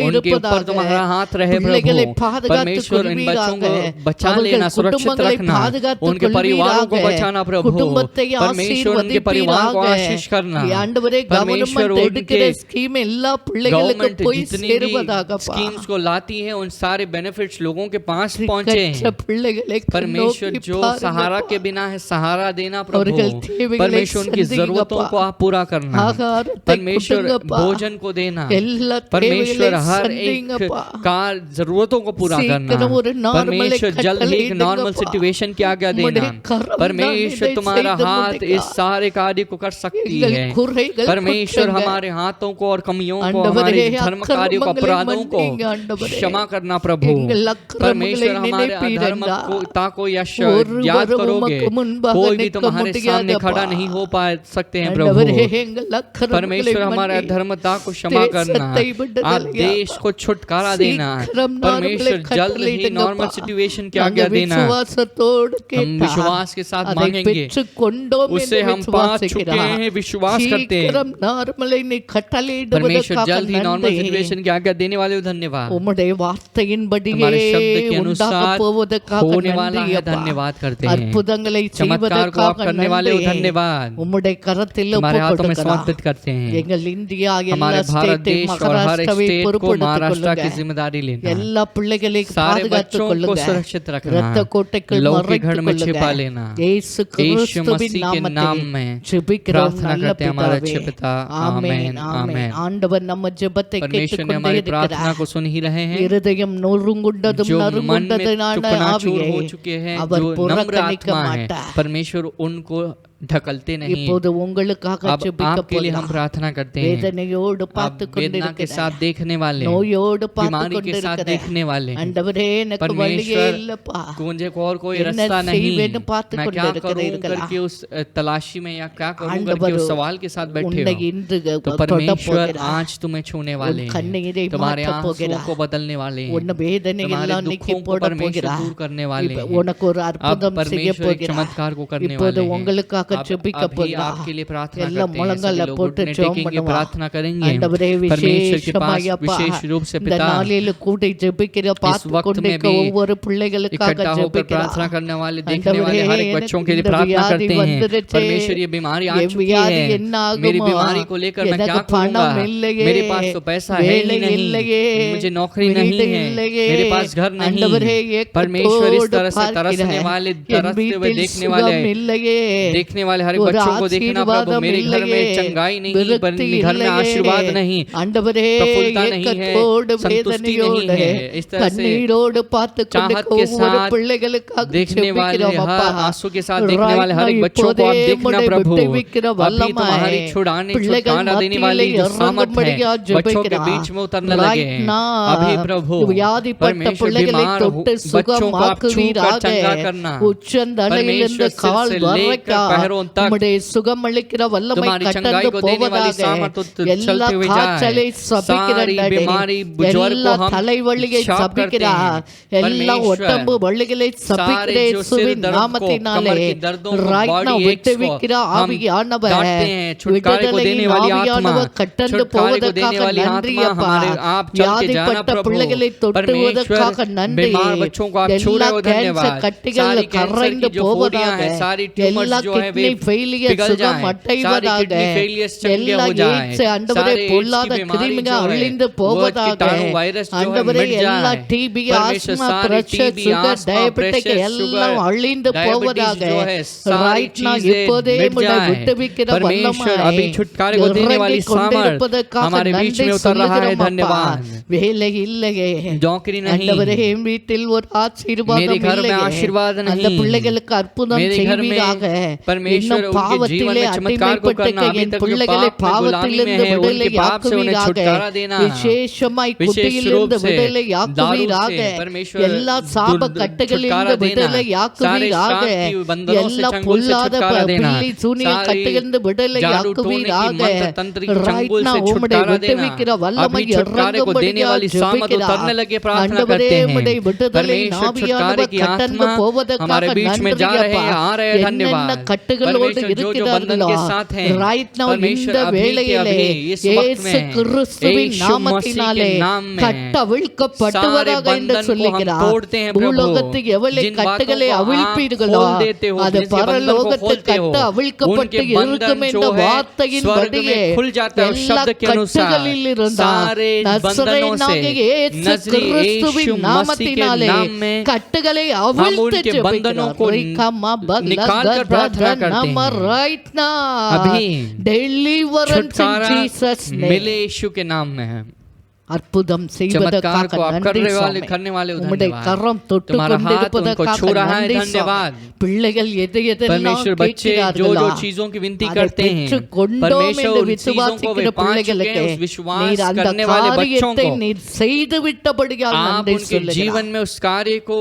उनके ऊपर तुम्हारा हाथ रहे பிள்ளைகளை प्रभु பாதுகாத்துக் परमेश्वर इन बच्चों को கொள்வீராக बचा அவர்கள் लेना सुरक्षित குடும்பங்களை रखना பாதுகாத்துக் उनके परिवारों को கொள்வீராக बचाना प्रभु குடும்பத்தை परमेश्वर उनके परिवार को आशीष करना ஆண்டவரே परमेश्वर கவர்மெண்ட் எடுக்கிற उनके ஸ்கீம் எல்லா பிள்ளைகளுக்கும் गवर्नमेंट போய் जितनी भी சேருவதாகப்பா स्कीम्स को लाती है उन सारे बेनिफिट्स लोगों के पास पहुंचे கற்ற பிள்ளைகளை परमेश्वर நோக்கி जो பாருங்கப்பா. सहारा के बिना है सहारा देना அவர்கள் प्रभु தேவைகளை परमेश्वर उनकी சந்திங்கப்பா. जरूरतों को आप पूरा करना ஆகாரத்தை परमेश्वर கொடுங்கப்பா. भोजन को देना எல்லா परमेश्वर தேவைகளை हर एक சந்திங்கப்பா. कार जरूरतों को पूरा करना சீக்கிரம் ஒரு normal परमेश्वर जल्द ही एक नॉर्मल கட்டளையிடுங்கப்பா. सिचुएशन की आज्ञा देना உம்முடைய கரம் परमेश्वर தான் तुम्हारा இதை हाथ செய்து इस सारे कार्य को कर सकती எங்கள் है குறைகள் परमेश्वर குற்றங்கள். हमारे हाथों को और कमियों को ஆண்டவரே, हमारे धर्म कार्यों को அக்கிரமங்களை अपराधों को மன்னிங்க ஆண்டவரே. क्षमा करना प्रभु எங்கள் அக்கிரமங்களை परमेश्वर हमारे अधर्म நினைப்பீரண்டா. को यश ஒருவரும் याद करोगे உமக்கு முன்பாக कोई भी நிற்க तुम्हारे सामने முடியாதப்பா. खड़ा नहीं हो पा सकते हैं प्रभु ஆண்டவரே, எங்கள் அக்கிரமங்களை परमेश्वर हमारे மன்னி. अधर्मता को क्षमा करना தேசத்தை விடுதலையா. आप देश को छुटकारा देना சீக்கிரம் परमेश्वर நார்மலை जल्द ही கட்டளையிடுங்கப்பா. नॉर्मल सिचुएशन की நாங்கள் आज्ञा देना விசுவாசத்தோடு हम கேட்டா. विश्वास के साथ அதை मांगेंगे பெற்றுக் கொண்டோம் उसे என்று हम पा चुके விசுவாசிக்கிறோம். हैं विश्वास करते हैं சீக்கிரம் நார்மலை நீ परमेश्वर கட்டளையிடுவதற்காக जल्द ही नॉर्मल நன்றி. सिचुएशन की आज्ञा देने वाले हो धन्यवाद உம்முடைய வார்த்தையின்படியே तुम्हारे शब्द के உண்டாக अनुसार போவதற்காக होने वाला நன்றி है அப்பா. धन्यवाद करते हैं அற்புதங்களை चमत्कार को आप செய்வதற்காக करने वाले हो நன்றி. धन्यवाद உம்முடைய கரத்தில் हमारे हाथों में ஒப்புக்கொடுக்கிறோம். समर्पित करते हैं எங்கள் இந்தியா हमारे எல்லா भारत ஸ்டேட்டை देश और हर एक மகாராஷ்டிராவை स्टेट को பொறுப்படுத்திக் महाराष्ट्र की கொள்ளுங்க. जिम्मेदारी लेना எல்லா பிள்ளைகளை सारे பாதுகாத்துக் बच्चों को கொள்ளுங்க. सुरक्षित रखना இரத்த கோட்டைக்குள் लोगों के மறைத்துக் घर में छिपा கொள்ளுங்க. लेना இயேசு यीशु கிறிஸ்துவின் मसीह के नाम நாமத்தில் में ஜெபிக்கிறோம் प्रार्थना நல்ல करते हैं हमारे பிதாவே. अच्छे पिता ஆமென், आमेन ஆமென். आमेन ஆண்டவர் நம்ம ஜெபத்தை परमेश्वर ने கேட்டுக்கொண்டே हमारी प्रार्थना இருக்கிறார். को सुन ही रहे हैं இருதயம் நொறுங்குண்டதும் जो मन में நறுங்குண்டதுமான टुकनाचूर ஆவியை हो चुके हैं அவர் जो नम्र புறக்கணிக்க आत्मा है மாட்டார். परमेश्वर उनको ढकलते नहीं இப்போது உங்களுக்காக अब आपके लिए हम ஜெபிக்க प्रार्थना करते हैं வேதனையோடு आप பார்த்து वेदना के साथ கொண்டிருக்கிறார். देखने वाले நோயோடு பார்த்து बीमारी के साथ கொண்டிருக்கிறார். देखने वाले ஆண்டவரே எனக்கு வழியே परमेश्वर இல்லப்பா. मुझे को और कोई என்ன रास्ता नहीं செய்வேன்னு பார்த்து मैं क्या करूं கொண்டிருக்கிறீர்களா? करके उस तलाशी में या क्या करूं करके ஆண்டவர் उस सवाल के साथ बैठे உன்னை हो இன்று तो தொட परमेश्वर போகிறார். आज तुम्हें छूने वाले உன் हैं கண்ணீரை तुम्हारे மாற்றப் आंसुओं போகிறார். को बदलने वाले हैं உன் வேதனை तुम्हारे எல்லாம் நீக்கி दुखों को போட परमेश्वर போகிறார். दूर करने वाले இப்ப हैं உனக்கு ஒரு अब அற்புதம் செய்ய परमेश्वर एक போகிறார். चमत्कार को करने இப்போது वाले हैं உங்களுக்காக अब ஜெபிக்க अभी போகிறார். आपके लिए प्रार्थना எல்லாம் करते हैं முழங்கால सभी लोग போட்டு घुटने ஜெபம் टेकेंगे பண்ணுவா. प्रार्थना करेंगे ஆண்டவரே परमेश्वर के पास விசேஷமாயப்பா विशेष रूप से இந்த पिता நாளில் கூடி ஜெபிக்கிற பார்த்து वक्त में கொண்டிருக்க भी ஒவ்வொரு பிள்ளைகளுக்காக इकट्ठा होकर प्रार्थना ஜெபிக்கிறார். करने वाले देखने वाले हर एक बच्चों के लिए प्रार्थना करते हैं परमेश्वर ये बीमारी आ चुकी है मेरी बीमारी को लेकर मैं क्या करूंगा मेरे पास तो पैसा है ही नहीं मुझे नौकरी नहीं है मेरे पास घर नहीं परमेश्वर इस तरह से तरसने वाले तरसते हुए देखने वाले हर एक बच्चों को देखना प्रभु मेरे घर में चंगाई नहीं घर में आशीर्वाद नहीं प्रफुल्लता नहीं है संतुष्टि नहीं है इस तरह से चाहत के साथ देखने वाले हर आंसू के साथ देखने वाले हर एक बच्चों को आप देखना प्रभु अभी तुम्हारी छुड़ाने देने वाली जो सामर्थ है बच्चों के बीच में उतरने लगे अभी प्रभु परमेश्वर बीमार बच्चों को आप छूकर चंगा करना परमेश्वर सिर से लेकर पैरों तक तुम्हारी चंगाई को देने वाली सामर्थ चलते हुए जाए सारी बीमारी बुजुर्ग को हम साफ करते हैं परमेश्वर सारे जो सिर दर्द को कमर के दर्दों को बॉडी एक्स को हम डांटते हैं छुटकारे को देने वाली आत्मा छुटकारे को देने वाली आत्मा हमारे आप चल के जाना प्रभु परमेश्वर बीमार बच्चों को आप छू रहे हो धन्यवाद सारी कैंसर की जो बोरियां हैं सारी ट्यूमर्स जो है கிட்னி ஃபெயிலியர் சுகம் அடைவதாக எல்லா எய்ட்ஸ் ஆண்டவரே பொல்லாத கிருமிகள் அழிந்து போவதாக ஆண்டவரே எல்லா TB asthma pressure sugar diabetic எல்லாம் அழிந்து போவதாக ரைட் நா இப்போதே உம்மை விடுவிக்கிற வல்லமை छुटकारे को देने वाली सामर्थ हमारे बीच में उतर रहा है। धन्यवाद। வேலை இல்லையே, नौकरी नहीं, ஆண்டவரே என் வீட்டில் ஒரு ஆசீர்வாதம் मेरे घर में இல்லையே, आशीर्वाद அந்த नहीं, பிள்ளைகளுக்கு அற்புதம் मेरे घर में செய்வீராக, परमेश्वर இன்னும் उनके जीवन பாவத்திலே में चमत्कार को करना, அடிமைப்பட்ட अभी என் तक जो பிள்ளைகளை पाप में गुलामी में பாவத்திலிருந்து है उनके விடுதலை पाप से उन्हें ஆக்குவீராக, छुटकारा देना, விசேஷமாய் विशेष रूप குட்டியிலிருந்து से விடுதலை दारू ஆக்குவீராக, से परमेश्वर எல்லா சாப கட்டுகளிலிருந்து छुटकारा देना, விடுதலை सारे ஆக்குவீராக, श्राप की बंधनों से எல்லா चंगुल से பொல்லாத छुटकारा देना, பில்லி சூனிய सारी கட்டுகளிலிருந்து விடுதலை जादू टोने की ஆக்குவீராக, मंत्र तंत्र की ரைட் चंगुल நா से உம்முடைய छुटकारा देना, விடுவிக்கிற வல்லமை अभी छुटकारे को देने இறங்கும்படியாக वाली सामर्थ उतरने लगे प्रार्थना ஆண்டவரே करते உம்முடைய हैं। விடுதலை परमेश्वर छुटकारे நாவியானவர் की கடந்து आत्मा போவதற்காக हमारे बीच में जा रहे நன்றியப்பா. हैं, आ रहे हैं। என்னென்ன धन्यवाद। கட்டுகளோடு परमेश्वर जो जो बंधन இருக்கிறார்களோ के साथ हैं, ரைட் நவ परमेश्वर இந்த अभी के வேளையிலே अभी इस वक्त இயேசு में கிறிஸ்துவின் यीशु நாமத்தினாலே मसीह के नाम में கட்டவிழ்க்கப்படுவதாக सारे என்று बंधन को हम சொல்லுகிறார். तोड़ते हैं प्रभु। பூலோகத்தில் எவ்வளவு जिन बातों கட்டுகளை को आप அவிழ்ப்பீர்களோ खोल देते हो, அது जिनके बंधन को பரலோகத்தில் खोलते हो, கட்ட அவிழ்க்கப்பட்டு उनके बंधन இருக்கும் जो என்ற है வார்த்தையின் स्वर्ग में படியே खुल जाता है। उस எல்லா शब्द के अनुसार கட்டுகளில் இருந்தால் सारे बंधनों से நசரேயனாகிய இயேசு नजरी கிறிஸ்துவின் यीशु मसीह के நாமத்தினாலே नाम में கட்டுகளை हम அவிழ்த்து उनके बंधनों को निकाल कर प्रार्थना करते हैं। ரைட் நா अभी டெலிவரன்ஸ் இன் छुटकारा ஜீசஸ் நேம் मिले यीशु के नाम में है। அற்புதம் चमत्कार செய்வதற்காக को आप நன்றி करने சுவாமி. वाले हो, உம்முடைய धन्यवाद। கரம் தொட்டு तुम्हारा हाथ उनको கொண்டிருப்பதற்காக छू रहा है, நன்றி धन्यवाद। சுவாமி. பிள்ளைகள் எது எதெல்லாம் परमेश्वर बच्चे जो கேட்கிறார்களோ जो चीजों की विनती அதை करते हैं, பெற்றுக் கொண்டோம் परमेश्वर என்று उन चीजों को விசுவாசிக்கிற वे पा चुके பிள்ளைகளுக்கு हैं। उस विश्वास நீர் அந்த करने वाले बच्चों காரியத்தை को நீர் செய்து விட்டபடியால் आप நன்றி उनके சொல்லுகிறார். जीवन में उस कार्य को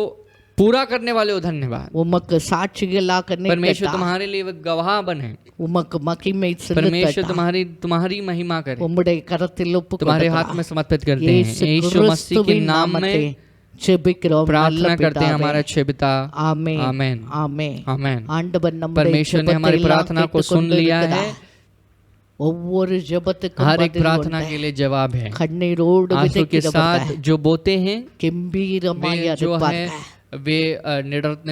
पूरा करने वाले हो, धन्यवाद। உமக்கு சாட்சிகளாக परमेश्वर நிற்கட்டும். तुम्हारे लिए एक गवाह बने, உமக்கு மகிமை परमेश्वर செலுத்தட்டும். तुम्हारी महिमा करे, உம்முடைய கரத்தில் ஒப்பு तुम्हारे हाथ में समर्पित करते हैं। இயேசு यीशु मसीह के கிறிஸ்துவின் नाम நாமத்தை में ஜெபிக்கிறோம். प्रार्थना நல்ல करते हैं பிதாவே. हमारे अच्छे पिता। ஆமென். आमेन ஆமென். आमेन। ஆண்டவர் நம்முடைய परमेश्वर ने ஜெபத்தை हमारी எல்லாம் प्रार्थना को सुन लिया है। கேட்டுக்கொண்டிருக்கிறார். ஒவ்வொரு ஜெபத்துக்கும் हर एक பதில் प्रार्थना உண்டு. के लिए जवाब है। கண்ணீரோடு आंसू के விதைக்கிறவர்கள் साथ जो बोते हैं கம்பீரமாய் वे जो है அறுப்பார்கள். वे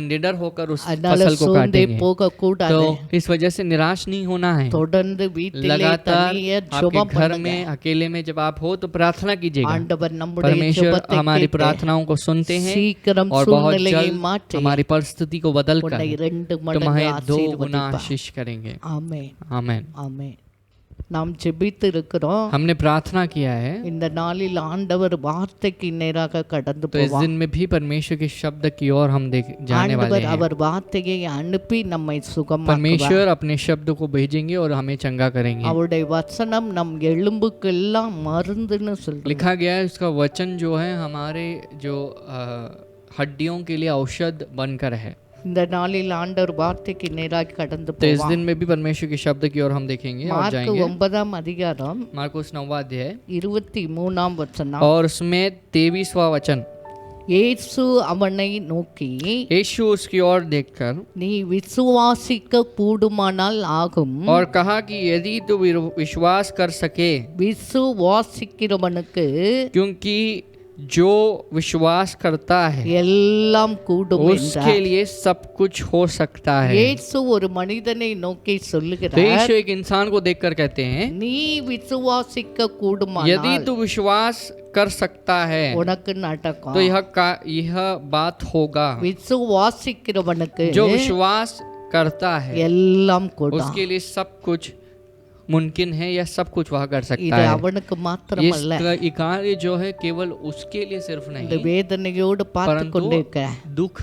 निडर होकर उस அதனால फसल को சோர்ந்தே काटेंगे। போக கூடாது. तो इस वजह से निराश नहीं होना है। தொடர்ந்து வீட்டிலே लगातार தனியே आपके ஜெபம் घर பண்ணுங்க. में अकेले में जब आप हो तो प्रार्थना कीजिएगा। ஆண்டவர் நம்முடைய परमेश्वर ஜெபத்தை हमारी கேட்டு प्रार्थनाओं को सुनते हैं சீக்கிரம் और बहुत சூழ்நிலையை जल्द மாற்றி हमारी परिस्थिति को बदल कर உன்னை 2 மடங்கு तुम्हें 2 गुना ஆசீர்வதிப்பார். आशीष करेंगे। ஆமென். आमेन। ஆமென். நாம் ஜெபித்து இருக்கிறோம். हमने प्रार्थना किया है, இந்த நாளில் ஆண்டவர் வார்த்தைக்கு நேராக கடந்து तो इस போவார். दिन में भी परमेश्वर के शब्द की ओर हम जाने वाले ஆண்டவர் हैं। அவர் வார்த்தையை அனுப்பி நம்மை சுகமாக்குவார். परमेश्वर अपने शब्द को भेजेंगे और हमें चंगा करेंगे। அவருடைய வசனம் நம் எலும்புக்கெல்லாம் மருந்துன்னு சொல்றாங்க. लिखा गया है उसका वचन जो है हमारे जो हड्डियों के लिए औषध बनकर है। இந்த நாளில் ஆண்டவர் வார்த்தைக்கு நேராக கடந்து तो इस போவார். दिन में भी परमेश्वर के शब्द की ओर हम देखेंगे और மார்க் जाएंगे। 9ஆம் அதிகாரம் मार्कुस 9वां अध्याय 23ஆம் வசனம். और उसमें 23वां वचन। இயேசு அவனை நோக்கி यीशु उसकी ओर देखकर நீ விசுவாசிக்க கூடுமானால் ஆகும். और कहा कि यदि तू विश्वास कर सके, விசுவாசிக்கிறவனுக்கு क्योंकि जो विश्वास करता है எல்லாம் கூடும் उसके என்றார். लिए सब कुछ हो सकता है। இயேசு ஒரு மனிதனை நோக்கி तो சொல்லுகிறார், यीशु एक इंसान को देखकर कहते हैं நீ விசுவாசிக்க यदि கூடுமானால் तू विश्वास कर सकता है உனக்கு நடக்கும். तो यह बात होगा। விசுவாசிக்கிறவனுக்கு जो विश्वास करता है எல்லாம் கூடும். उसके लिए सब कुछ मुमकिन है, या सब कुछ वह कर सकता இது है। அவனுக்கு மாத்திரமல்ல, ये कार्य जो है केवल उसके लिए सिर्फ இந்த नहीं, வேதனையோடு பார்த்து परंतु கொண்டிருக்க दुख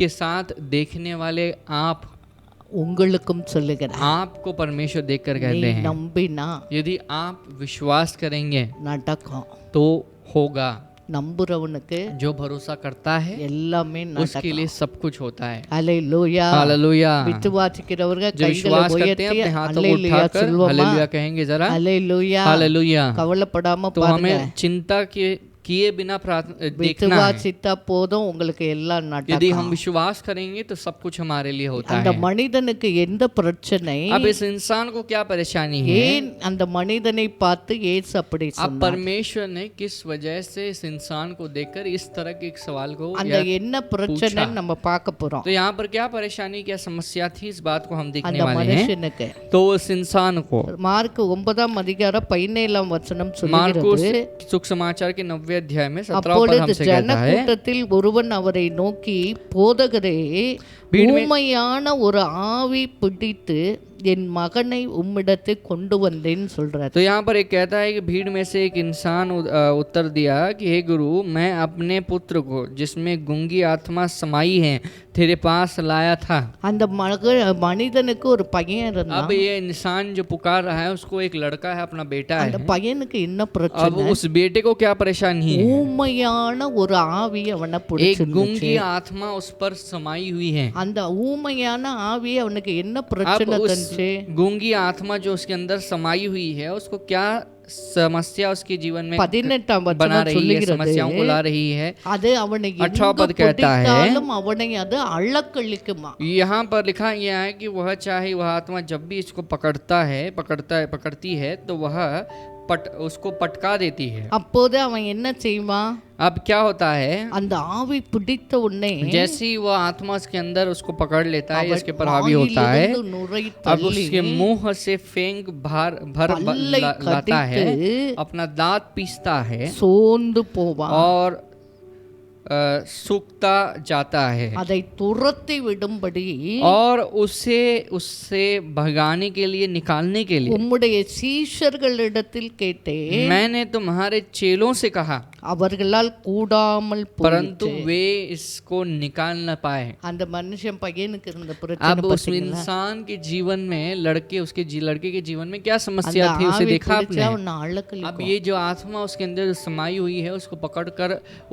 के साथ देखने वाले आप உங்களுக்கும் சொல்லுகிறேன். आपको परमेश्वर देखकर நீ कहते हैं நம்பினா यदि आप विश्वास करेंगे நடக்கும். तो होगा। நம்புறவனுக்கு जो भरोसा करता है எல்லாமே उसके நடக்கும். लिए सब कुछ होता है। அல்லேலூயா. हालेलुया। விசுவாசிக்கிறவர்கள் जो கைகளை विश्वास करते हैं உயர்த்தி अपने हाथों को அல்லேலூயா उठाकर சொல்வோமா? हालेलुया कहेंगे जरा। அல்லேலூயா. हालेलुया। கவலைப்படாம तो பாருங்க. हमें चिंता के किए बिना देखना है। விசுவாசித்தா போதும் உங்களுக்கு எல்லாம் यदि நடக்கும். हम विश्वास करेंगे तो सब कुछ हमारे लिए होता அந்த है। மனிதனுக்கு எந்த பிரச்சனை, अब इस इंसान को क्या परेशानी है? ஏன் அந்த மனிதனை பார்த்து இயேசு அப்படி अब சொன்னார்? परमेश्वर ने किस वजह से इस इंसान को देखकर इस तरह के एक सवाल को அந்த என்ன பிரச்சனை நம்ம பார்க்க போறோம். तो यहाँ पर क्या परेशानी क्या समस्या थी, इस बात को हम देखने அந்த वाले हैं। மனுஷனுக்கு तो उस इंसान को மார்க் 9:17 वचனம் मार्कुस சொல்லுகிறது. सुसमाचार के 90 अध्याय में 17 पद அப்பொழுது हमसे कहता है, ஜனக்கூட்டத்தில் ஒருவன் அவரை நோக்கி, போதகரே, ஊமையான ஒரு ஆவி பிடித்து என் மகனை உம்மிடத்தை கொண்டு வந்தேன்னு சொல்றாரு. तो यहाँ पर एक कहता है कि भीड़ में से एक इंसान उत्तर दिया कि हे गुरु, मैं अपने पुत्र को जिसमें गूंगी आत्मा समाई है तेरे पास लाया था। அந்த மனிதனுக்கு ஒரு பையன் இருந்தான். अब ये इंसान जो पुकार रहा है उसको एक लड़का है, अपना बेटा அந்த है। பையனுக்கு என்ன अब பிரச்சனை? उस बेटे को क्या परेशानी है? ஊமையான ஒரு ஆவி அவனை एक பிடிச்சிருந்துச்சு. गूंगी आत्मा उस पर समाई हुई है। அந்த ஊமையான ஆவி அவனுக்கு என்ன अब பிரச்சனை उस தந்துச்சு? गूंगी आत्मा जो उसके अंदर समाई हुई है उसको क्या समस्या उसके जीवन में 18 बना வசனம் रही है, சொல்லுகிறது, समस्याओं को ला रही है। அது அவனை 18 पद எங்கு कहता है, பிடித்தாலும் அவனை அது அள்ளக்கழிக்குமா. यहाँ पर लिखा गया है कि वह चाहे वह आत्मा जब भी इसको पकड़ती है तो वह उसको पटका देती है। அப்போது அவன் என்ன செய்வான்? अब क्या होता है, அந்த ஆவி பிடித்த உடனே जैसे ही वह आत्मा उसके अंदर उसको पकड़ लेता है, इसके पर हावी होता है, अब उसके मुंह से फेंक भर लाता है, अपना दांत पीसता है சோர்ந்து போவான். और सूखता जाता है அதை துரத்தி விடும்படி और उससे भगाने के लिए, निकालने के लिए உம்முடைய சீஷர்களிடத்தில் கேட்டேன், मैंने तुम्हारे चेलों से कहा, அவர்களால் கூடாமல் परंतु போயிற்று. वे इसको निकाल न पाए। அந்த மனுஷன் பையனுக்கு இருந்த अब பிரச்சனை उस इंसान के जीवन में लड़के के जीवन में क्या समस्या थी, उसे देखा आपने। अब ये जो आत्मा उसके अंदर समाई हुई है उसको पकड़कर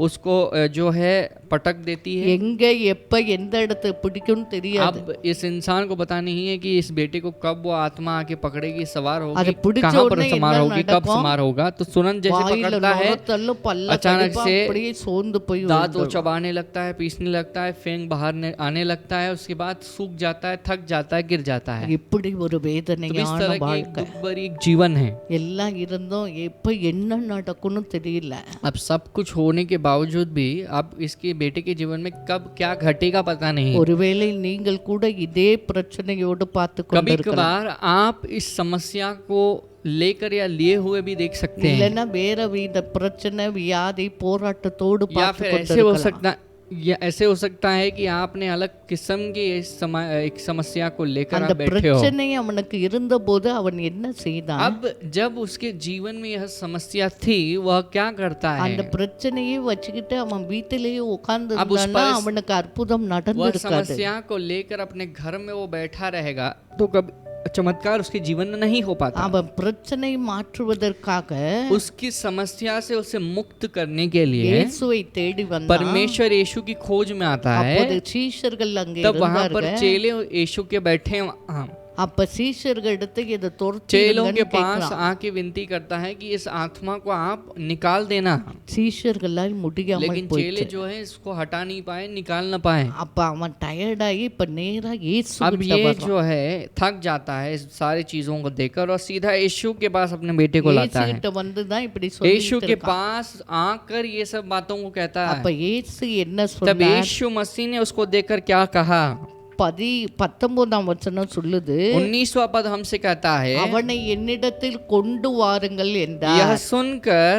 उसको जो है पटक देती है। எங்க எப்ப எந்த இடத்தை பிடிக்கும்னு தெரியாது. अब इस इंसान को पता नहीं है कि इस बेटे को कब वो आत्मा आके पकड़ेगी, सवार அது होगी, பிடிச்ச कहाँ पर உடனே समार என்ன होगी, कब நடக்கும்? समार होगा। तो तुरंत जैसे வாயில पकड़ता है நுரத்தள்ளும், பல்ல अचानक கடிப்பா, से அப்படியே சோர்ந்து போய் दांत वो விழுந்துரும். चबाने लगता है, पीसने लगता है, फेंक बाहर आने लगता है, उसके बाद सूख जाता है, थक जाता है, गिर जाता है। இப்படி ஒரு तो इस வேதனையான तरह की एक வாழ்க்கை दुख भरी एक जीवन है। எல்லாம் இருந்தும் எப்ப என்ன நடக்கும்னு தெரியல. अब सब कुछ होने के बावजूद भी अब इसके बेटे के जीवन में कब क्या घटेगा पता नहीं। ஒருவேளை நீங்கள் கூட இதே பிரச்சனையோடு பார்த்து कभी கொண்டிருக்கலாம். कभार आप इस समस्या को लेकर या लिए हुए भी देख सकते हैं, இல்லைன்னா வேற வித பிரச்சனை, வியாதி, போராட்டத்தோடு या பார்த்து फिर ऐसे हो கொண்டிருக்கலாம். सकता ऐसे हो सकता है कि आपने अलग किस्म की एक समस्या को लेकर அந்த आप बैठे हो। பிரச்சனை அவனுக்கு இருந்தபோது அவன் என்ன செய்தான்? अब जब उसके जीवन में यह समस्या थी वह क्या करता है, அந்த பிரச்சனையை வச்சுக்கிட்டு அவன் வீட்டிலேயே உட்கார்ந்து अब उस இருந்தான்னா पर அவனுக்கு அற்புதம் वह நடந்திருக்காது. समस्या को लेकर अपने घर में वो बैठा रहेगा तो कभी चमत्कार उसके जीवन में नहीं हो पाता। அவன் பிரச்சனை மாற்றுவதற்காக उसकी समस्या से उसे मुक्त करने के लिए இயேசுவை தேடி வந்தான். परमेश्वर यीशु की खोज में आता அப்போது है। சீஷர்கள் அங்கே तब वहां पर இருந்தார்கள். चेले यीशु के बैठे वहां, அப்ப சீஷர்களிடத்து இதை துரத்தி चेलों के விடுங்கன்னு पास கேட்கிறான். आके विनती करता है कि इस आत्मा को आप निकाल देना, சீஷர்களால் முடியாமல் लेकिन चेले போயிடுச்சு. जो है इसको हटा नहीं पाए, निकाल न पाए। அப்ப அவன் டயர்டாகி இப்ப நேரா இயேசு अब கிட்ட ये வர்றான். जो है थक जाता है इस सारी चीजों को देखकर और सीधा यीशु के पास अपने बेटे को लाता இயேசு है। கிட்ட வந்துதான் இப்படி यीशु சொல்லிட்டு के இருக்கான். पास आकर ये सब बातों को कहता அப்ப है। இயேசு என்ன तब சொன்னார்? यीशु मसीह ने उसको देखकर क्या कहा, 19 வசனம் சொல்லுது, 19वां पद हमसे कहता है, அவனை என்னிடத்தில் கொண்டு வாருங்கள் यह என்றார். सुनकर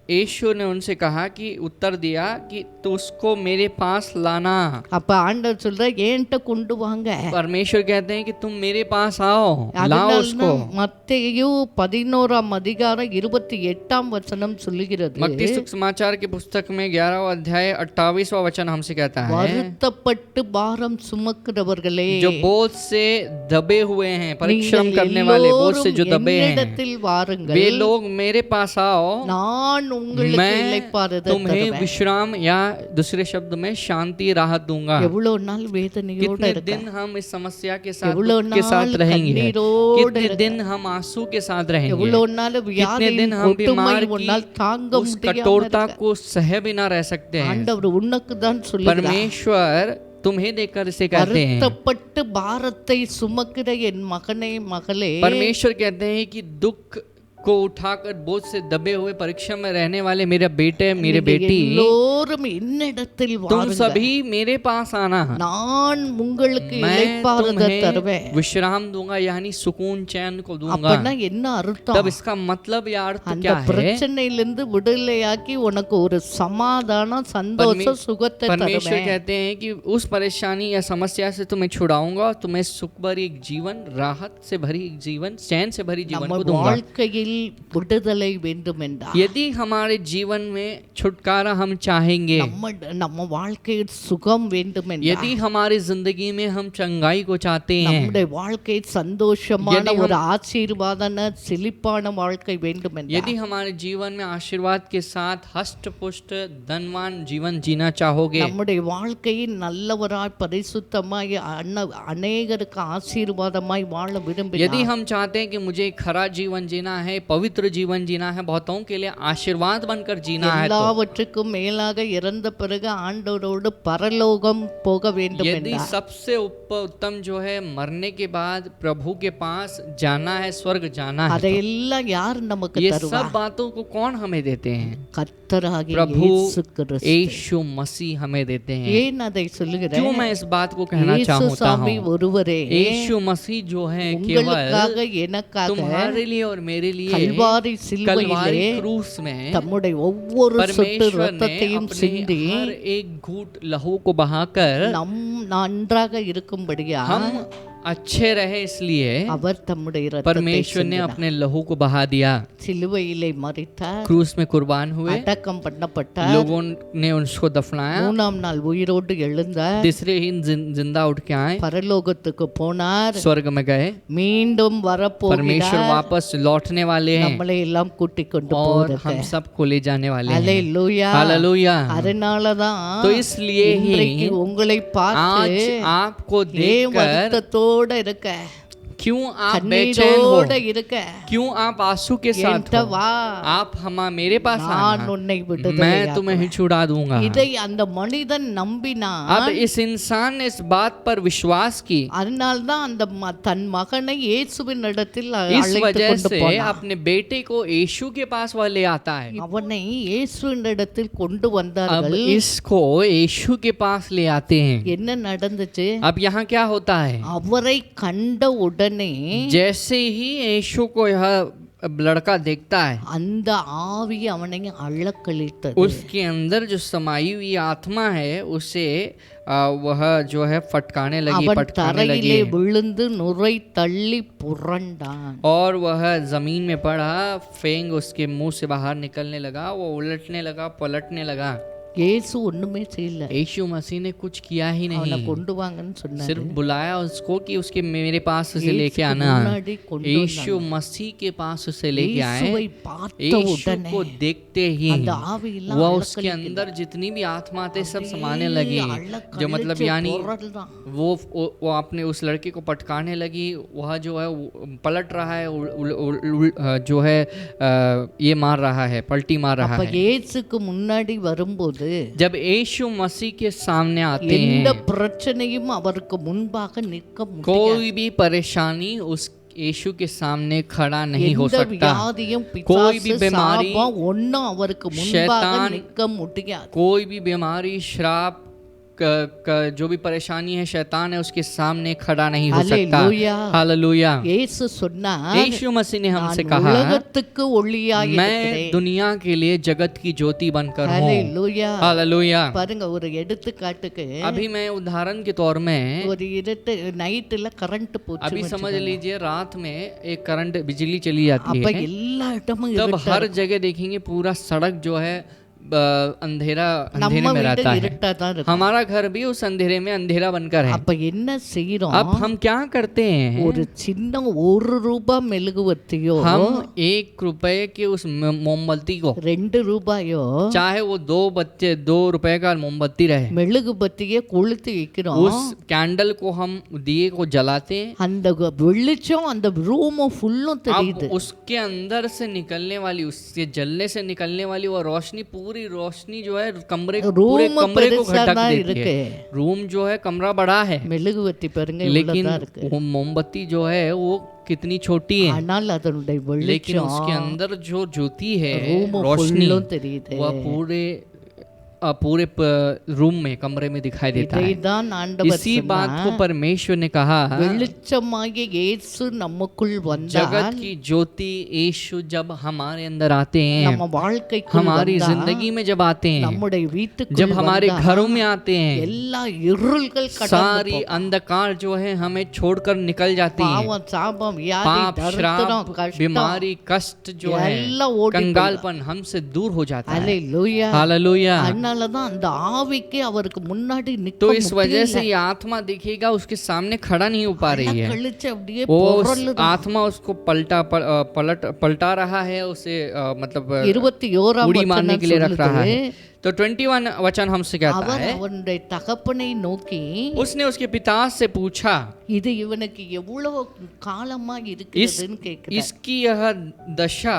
यीशु ने उनसे कहा कि उत्तर दिया कि तू उसको मेरे पास लाना। அப்ப ஆண்டவர் சொல்ற, ஏன்ட்ட கொண்டு வாங்க. परमेश्वर कहते हैं कि तुम मेरे पास आओ, लाओ उसको। மத்தேயு 11:28 वचனம் சொல்லுகிறது, मत्ती सुसमाचार के पुस्तक में 11वां अध्याय 28वां वचन हमसे कहता है, வருத்தப்பட்டு பாரம் சுமக்கிறவர்களே, जो बोझ से दबे हुए हैं, परिश्रम करने वाले, बोझ से जो दबे हैं, என்னிடத்தில் வாருங்கள், वे लोग मेरे पास आओ, நான் உங்களுக்கு मैं இளைப்பாறுதல் तुम्हें தருவேன். विश्राम या दूसरे शब्द में शांति राहत दूंगा। எவ்வளவு நாள் வேதனையோட कितने இருக்க, दिन हम इस समस्या के साथ எவ்வளவு दुख के साथ நாள் रहेंगे, கண்ணீரோட कितने இருக்க, दिन हम आंसू के साथ रहेंगे, எவ்வளவு நாள் कितने வியாதியின் दिन हम ஒட்டுமை बीमार உன்னால் की தாங்க उस முடியாம कठोरता இருக்க. को सह भी ना रह सकते हैं। ஆண்டவர் உனக்கு தான் சொல்லுகிறார், परमेश्वर तुम्हें देखकर इसे कहते हैं, வருத்தப்பட்டு பாரத்தை சுமக்கிற என் மகனே மகளே, परमेश्वर कहते हैं कि दुख को उठाकर बोझ से दबे हुए परीक्षा में रहने वाले मेरे बेटे मेरे நீங்க बेटी, எல்லோரும் என்னிடத்தில் तुम வாருங்க, सभी मेरे पास आना, நான் உங்களுக்கு मैं இளைப்பாறுதல் தருவேன். तुम्हें विश्राम दूंगा, यानी सुकून चैन को दूंगा। அப்பனா என்ன அர்த்தம்? तब इसका मतलब या अर्थ அந்த क्या है? பிரச்சனையிலிருந்து விடுதலையாக்கி உனக்கு ஒரு சமாதானம் சந்தோஷம் சுகத்தை परमेश्वर தருவேன். कहते हैं कि उस परेशानी या समस्या से तुम्हें छुड़ाऊंगा और तुम्हें सुख भरी एक जीवन, राहत से भरी एक जीवन, चैन से भरी जीवन நம்ம को दूंगा। வாழ்க்கையில் விடுதலை வேண்டும் என்றால், यदि हमारे जीवन में छुटकारा हम चाहेंगे, நம்ம வாழ்க்கையில் சுகம் வேண்டும் என்றால், यदि हमारी जिंदगी में हम चंगाई को चाहते हैं, நம்முடைய வாழ்க்கையில் சந்தோஷமான यदि हम- ஒரு ஆசீர்வாதன செழிப்பான வாழ்க்கை வேண்டும் என்றால், यदि हमारे जीवन में आशीर्वाद के साथ हष्ट पुष्ट धनवान जीवन जीना चाहोगे, நம்முடைய வாழ்க்கையில் நல்லவராய் பரிசுத்தமாய் அநேகருக்கு ஆசீர்வாதமாய் வாழ यदि விரும்பினால், हम चाहते हैं कि मुझे खरा जीवन जीना है, पवित्र जीवन जीना है, बहुतों के लिए आशीर्वाद बनकर जीना है, तो எல்லாவற்றுக்கும் மேலாக இறந்த பிறகு ஆண்டவரோடு பரலோகம் போக வேண்டும் यदि என்றால், सबसे उत्तम जो है मरने के बाद प्रभु के पास जाना है, स्वर्ग जाना है, அதையெல்லாம் யார் நமக்கு ये தருவார்? सब बातों को कौन हमें देते हैं? கர்த்தராகிய प्रभु இயேசு கிறிஸ்து. यीशु मसीह हमें देते हैं। ஏன் அதை சொல்லுகிறேன்? क्यों मैं इस बात को कहना இயேசு चाहता சாமி हूँ? ஒருவரே यीशु मसीह जो है केवल உங்களுக்காக எனக்காக तुम्हारे लिए और मेरे लिए கல்வாரி சிலுவையிலே कलवारी क्रूस में தம்முடைய ஒவ்வொரு சொட்டு परमेश्वर ने ரத்தத்தையும் अपने சிந்தி हर एक घूंट लहू को बहाकर நம் நன்றாக இருக்கும்படியா हम अच्छे रहे, इसलिए அவர் தம்முடைய ரத்தத்தை परमेश्वर ने சிந்தினார். अपने लहू को बहा दिया, சிலுவையிலே மரித்தார், क्रूस में कुर्बान हुए, அடக்கம் பண்ணப்பட்டார், लोगों ने उसको दफनाया, மூணாம் நாள் உயிரோடு எழுந்தார், तीसरे ही जिंदा उठ के आए, பரலோகத்துக்கு போனார், स्वर्ग में गए, மீண்டும் परमेश्वर வரப்போகிறார், वापस लौटने वाले हैं நம்மளை எல்லாம் கூட்டிக் கொண்டு और போறதுக்கு. हम सबको ले जाने वाले हैं। அல்லேலூயா. हालेलुया। அதனாலதான் तो इसलिए ही இன்றைக்கு உங்களை பார்த்து आज आपको ஏன் देखकर வருத்தத்தோட இருக்க, क्यों आप बेचैन हो, கண்ணீரோட இருக்க, क्यों आप आंसू के साथ என்கிட்ட हो? வா, आप मेरे पास நான் आना, உன்னை मैं விடுதலையாக்குவேன். तुम्हें छुड़ा दूंगा। இதை அந்த மனிதன் நம்பினான். अब इस इंसान ने इस बात पर विश्वास की, அதனால்தான் அந்த தன் மகனை இயேசுவின் இடத்தில் इस அழைத்து वजह கொண்டு से போனான். अपने बेटे को यीशु के पास वह ले आता है। அவனை இயேசுவின் இடத்தில் கொண்டு अब வந்தார்கள். इसको यीशु के पास ले आते हैं। என்ன நடந்துச்சு? अब यहाँ क्या होता है? அவரை கண்ட உடனே जैसे ही यीशु को यह लड़का देखता है, அந்த ஆவி அவனை அள்ளக்களித்தது. उसके अंदर जो समाई हुई आत्मा है उसे वह जो है फटकाने लगी, அவன் पटकाने लगी தரையிலே விழுந்து நுரை தள்ளி புரண்டான். और वह जमीन में पड़ा, फेंग उसके मुंह से बाहर निकलने लगा, वो उलटने लगा, पलटने लगा। இயேசு ஒண்ணுமே செய்யல, यीशु मसीह ने कुछ किया ही அவனை नहीं, கொண்டு வாங்கன்னு சொன்னாரு. सिर्फ बुलाया उसको कि उसके मेरे पास उसे लेके இயேசுக்கு आना। முன்னாடி கொண்டு यीशु வந்தாங்க. मसीह के पास उसे लेके आए। இயேசுவை பார்த்த यीशु உடனே को देखते ही அந்த ஆவி எல்லாம் वह அள்ளக்களிக்கல. उसके अंदर जितनी भी आत्मा थे सब समाने लगी, அள்ளக்களிச்சு जो मतलब यानी புரள்றான். वो अपने उस लड़के को पटकाने लगी, वह जो है पलट रहा है, जो है ये मार रहा है, पलटी मार रहा அப்ப है। இயேசுக்கு முன்னாடி வரும்போது जब यीशु मसीह के सामने आते எந்த हैं, பிரச்சனையும் அவருக்கு முன்பாக நிற்க முடியாது. कोई भी परेशानी उस यीशु के सामने खड़ा नहीं हो எந்த सकता। வியாதியும் कोई भी பிசாசு बीमारी, சாபம் ஒண்ணும் அவருக்கு முன்பாக शैतान, நிற்க முடியாது. कोई भी बीमारी, श्राप, जो भी परेशानी है, शैतान है, उसके सामने खड़ा नहीं हो सकता। हालेलुया। हालेलुया। இயேசு சொன்னார், यीशु मसीह ने हमसे நான் कहा, உலகத்துக்கு ஒளியாய் मैं இருக்கிறேன். दुनिया के लिए जगत की ज्योति बनकर हूँ। ஹalleluya. हालेलुया। பாருங்க, ஒரு எடுத்துக்காட்டுக்கு अभी मैं उदाहरण के तौर में, ஒரு இருட்டு நைட்ல கரண்ட் போச்சு अभी समझ வச்சுக்கோங்க. लीजिए रात में एक करंट, बिजली चली जाती அப்ப है, எல்லா இடமும் तब இருட்டா हर இருக்கும். जगह देखेंगे पूरा सड़क जो है अंधेरा நம்ம अंधेरे में வீடு रहता है, இருட்டா தான் இருக்கும். हमारा घर भी उस अंधेरे में अंधेरा बनकर है। அப்ப என்ன செய்யறோம்? अब हम क्या करते हैं, ஒரு சின்ன ₹1 மெழுகுவர்த்தியோ हम 1 रुपए के उस मोमबत्ती को, ₹2 चाहे वो 2 रुपए का मोमबत्ती रहे, மெழுகுபத்தியை கொளுத்தி வைக்கிறோம். उस कैंडल को हम दिए को जलाते हैं। அந்த வெளிச்சம் அந்த ரூம் ஃபுல்லும் தெரியுது. अब उसके अंदर से निकलने वाली, उसके जलने से निकलने वाली वो रोशनी, पूरी रोशनी जो है कमरे पूरे रूम कमरे को பெருசா ढक தான் देती இருக்கு. है। रूम जो है कमरा बड़ा है, மெழுகுவர்த்தி பாருங்க लेकिन இவ்வளவுதான் இருக்கு. वो मोमबत्ती जो है वो कितनी छोटी है, ஆனால் அதனுடைய लेकिन வெளிச்சம் उसके अंदर जो ज्योति है, रूम रोशनी, फुल्லும் தெரியுது. वह पूरे रूम में, कमरे में दिखाई देता है। இதைதான் ஆண்டவர் इसी बात को परमेश्वर ने कहा, வெளிச்சமாகிய இயேசு நமக்குள் வந்தால், जगत की ज्योति यीशु जब हमारे अंदर आते हैं, நம்ம வாழ்க்கைக்குள் हमारी வந்தால், जिंदगी में जब आते हैं, நம்முடைய வீட்டுக்குள் जब हमारे வந்தால், घरों में आते हैं, எல்லா இருள்கள் கடந்து सारी போகும். अंधकार जो है हमें छोड़कर निकल जाती है। பாவம், சாபம், வியாதி, पाप, தரித்திரம், श्राप, கஷ்டம் बीमारी, कष्ट जो है, எல்லாம் ஓடி कंगालपन हमसे दूर हो जाता है। ஹalleluya. हालेलुया। அதனாலதான் அந்த ஆவிக்கு அவருக்கு முன்னாடி நிக்க तो इस वजह முடியல. से ये आत्मा देखिएगा उसके सामने खड़ा नहीं हो पा रही है, கழிச்சு அப்படியே वो பொருளுது. आत्मा उसको पलटा रहा है, उसे मतलब 21ஆம் उड़ी मारने வசனம் के लिए रख रहा சொல்லுது, है। तो 21 वचन हमसे कहता அவர் है, அவனுடைய தகப்பனை நோக்கி, उसने उसके पिता से पूछा, இது இவனுக்கு எவ்வளவு காலமா இருக்குதுன்னு கேக்குறார். इसकी यह दशा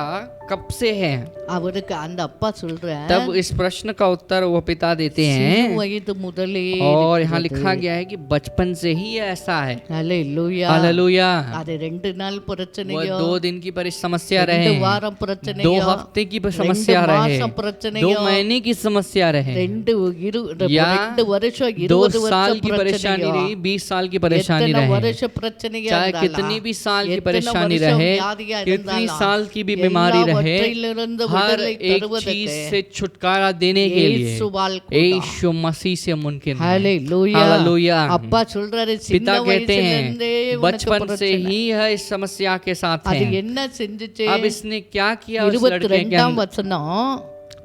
कब से है। அவருக்கு அந்த அப்பா சொல்றார், तब इस प्रश्न का उत्तर वो पिता देते சிறு हैं, வயது முதலே और यहाँ இருக்கிறது. लिखा गया है कि बचपन से ही ये ऐसा है। ஹalleluya. हालेलुया। அது 2 நாள் वह பிரச்சனையோ, 2 दिन की समस्या 2 रहे, வாரம் 2 பிரச்சனையோ, हफ्ते की समस्या 2 रहे, மாசம் 2 பிரச்சனையோ, महीने की समस्या रहे, 2 या வருஷம் 2 20 साल வருஷம் की परेशानी பிரச்சனையோ, रही, 20 साल की परेशानी எத்தனை रहे, வருஷ பிரச்சனையா चाहे இருந்தாலும், कितनी भी साल की எத்தனை परेशानी வருஷம் रहे, வியாதியா कितनी இருந்தாலும், साल की भी बीमारी रहे, எல்லாவற்றிலிருந்து हर விடுதலை एक தருவதற்கு चीज से छुटकारा देने के लिए இயேசுவால் கூடும். यीशु मसीह से मुमकिन है। ஹalleluya. हालेलुया। அப்பா சொல்றாரு, पिता சின்ன कहते வயசுலேருந்தே हैं, உனக்கு बचपन से பிரச்சனை. ही है इस समस्या के साथ அது है। என்ன செஞ்சுச்சு? अब इसने क्या किया उस लड़के के 22ஆம் अंदर? வசனம்,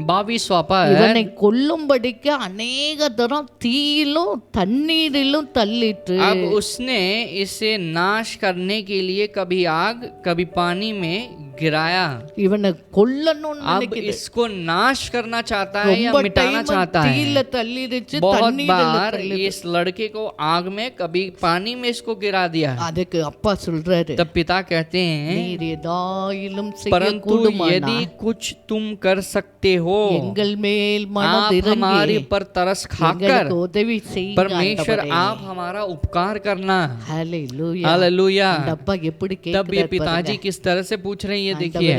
22वां पद, இவனை கொல்லும்படிக்கு அநேக தரம் தீயிலும் தண்ணீரிலும் தள்ளிட்டு, अब उसने इसे नाश करने के लिए कभी आग कभी पानी में गिराया। இவனை கொல்லணும்னு अब நினைக்குது. इसको नाश करना चाहता है या ரொம்ப मिटाना time चाहता தீயில है। தள்ளிடுச்சு, बहुत தண்ணீரில बार தள்ளிடுச்சு. इस लड़के को आग में कभी पानी में इसको गिरा दिया। அதுக்கு அப்பா சொல்றாரு, तब पिता कहते हैं, நீர் ஏதாயிலும் परंतु செய்யக்கூடுமானால் यदि कुछ तुम कर सकते हो, எங்கள் மேல் आप மனதிறங்கி हमारे पर तरस खाकर, எங்களுக்கு உதவி செய்யுங்க परमेश्वर ஆண்டவரே. आप हमारा उपकार करना। ஹalleluya. हालेलुया। அந்த அப்பா எப்படி तब ये கேக்குறாரு पिताजी பாருங்க. किस तरह से पूछ रहे हैं, ये ஆண்டவரே, देखिए।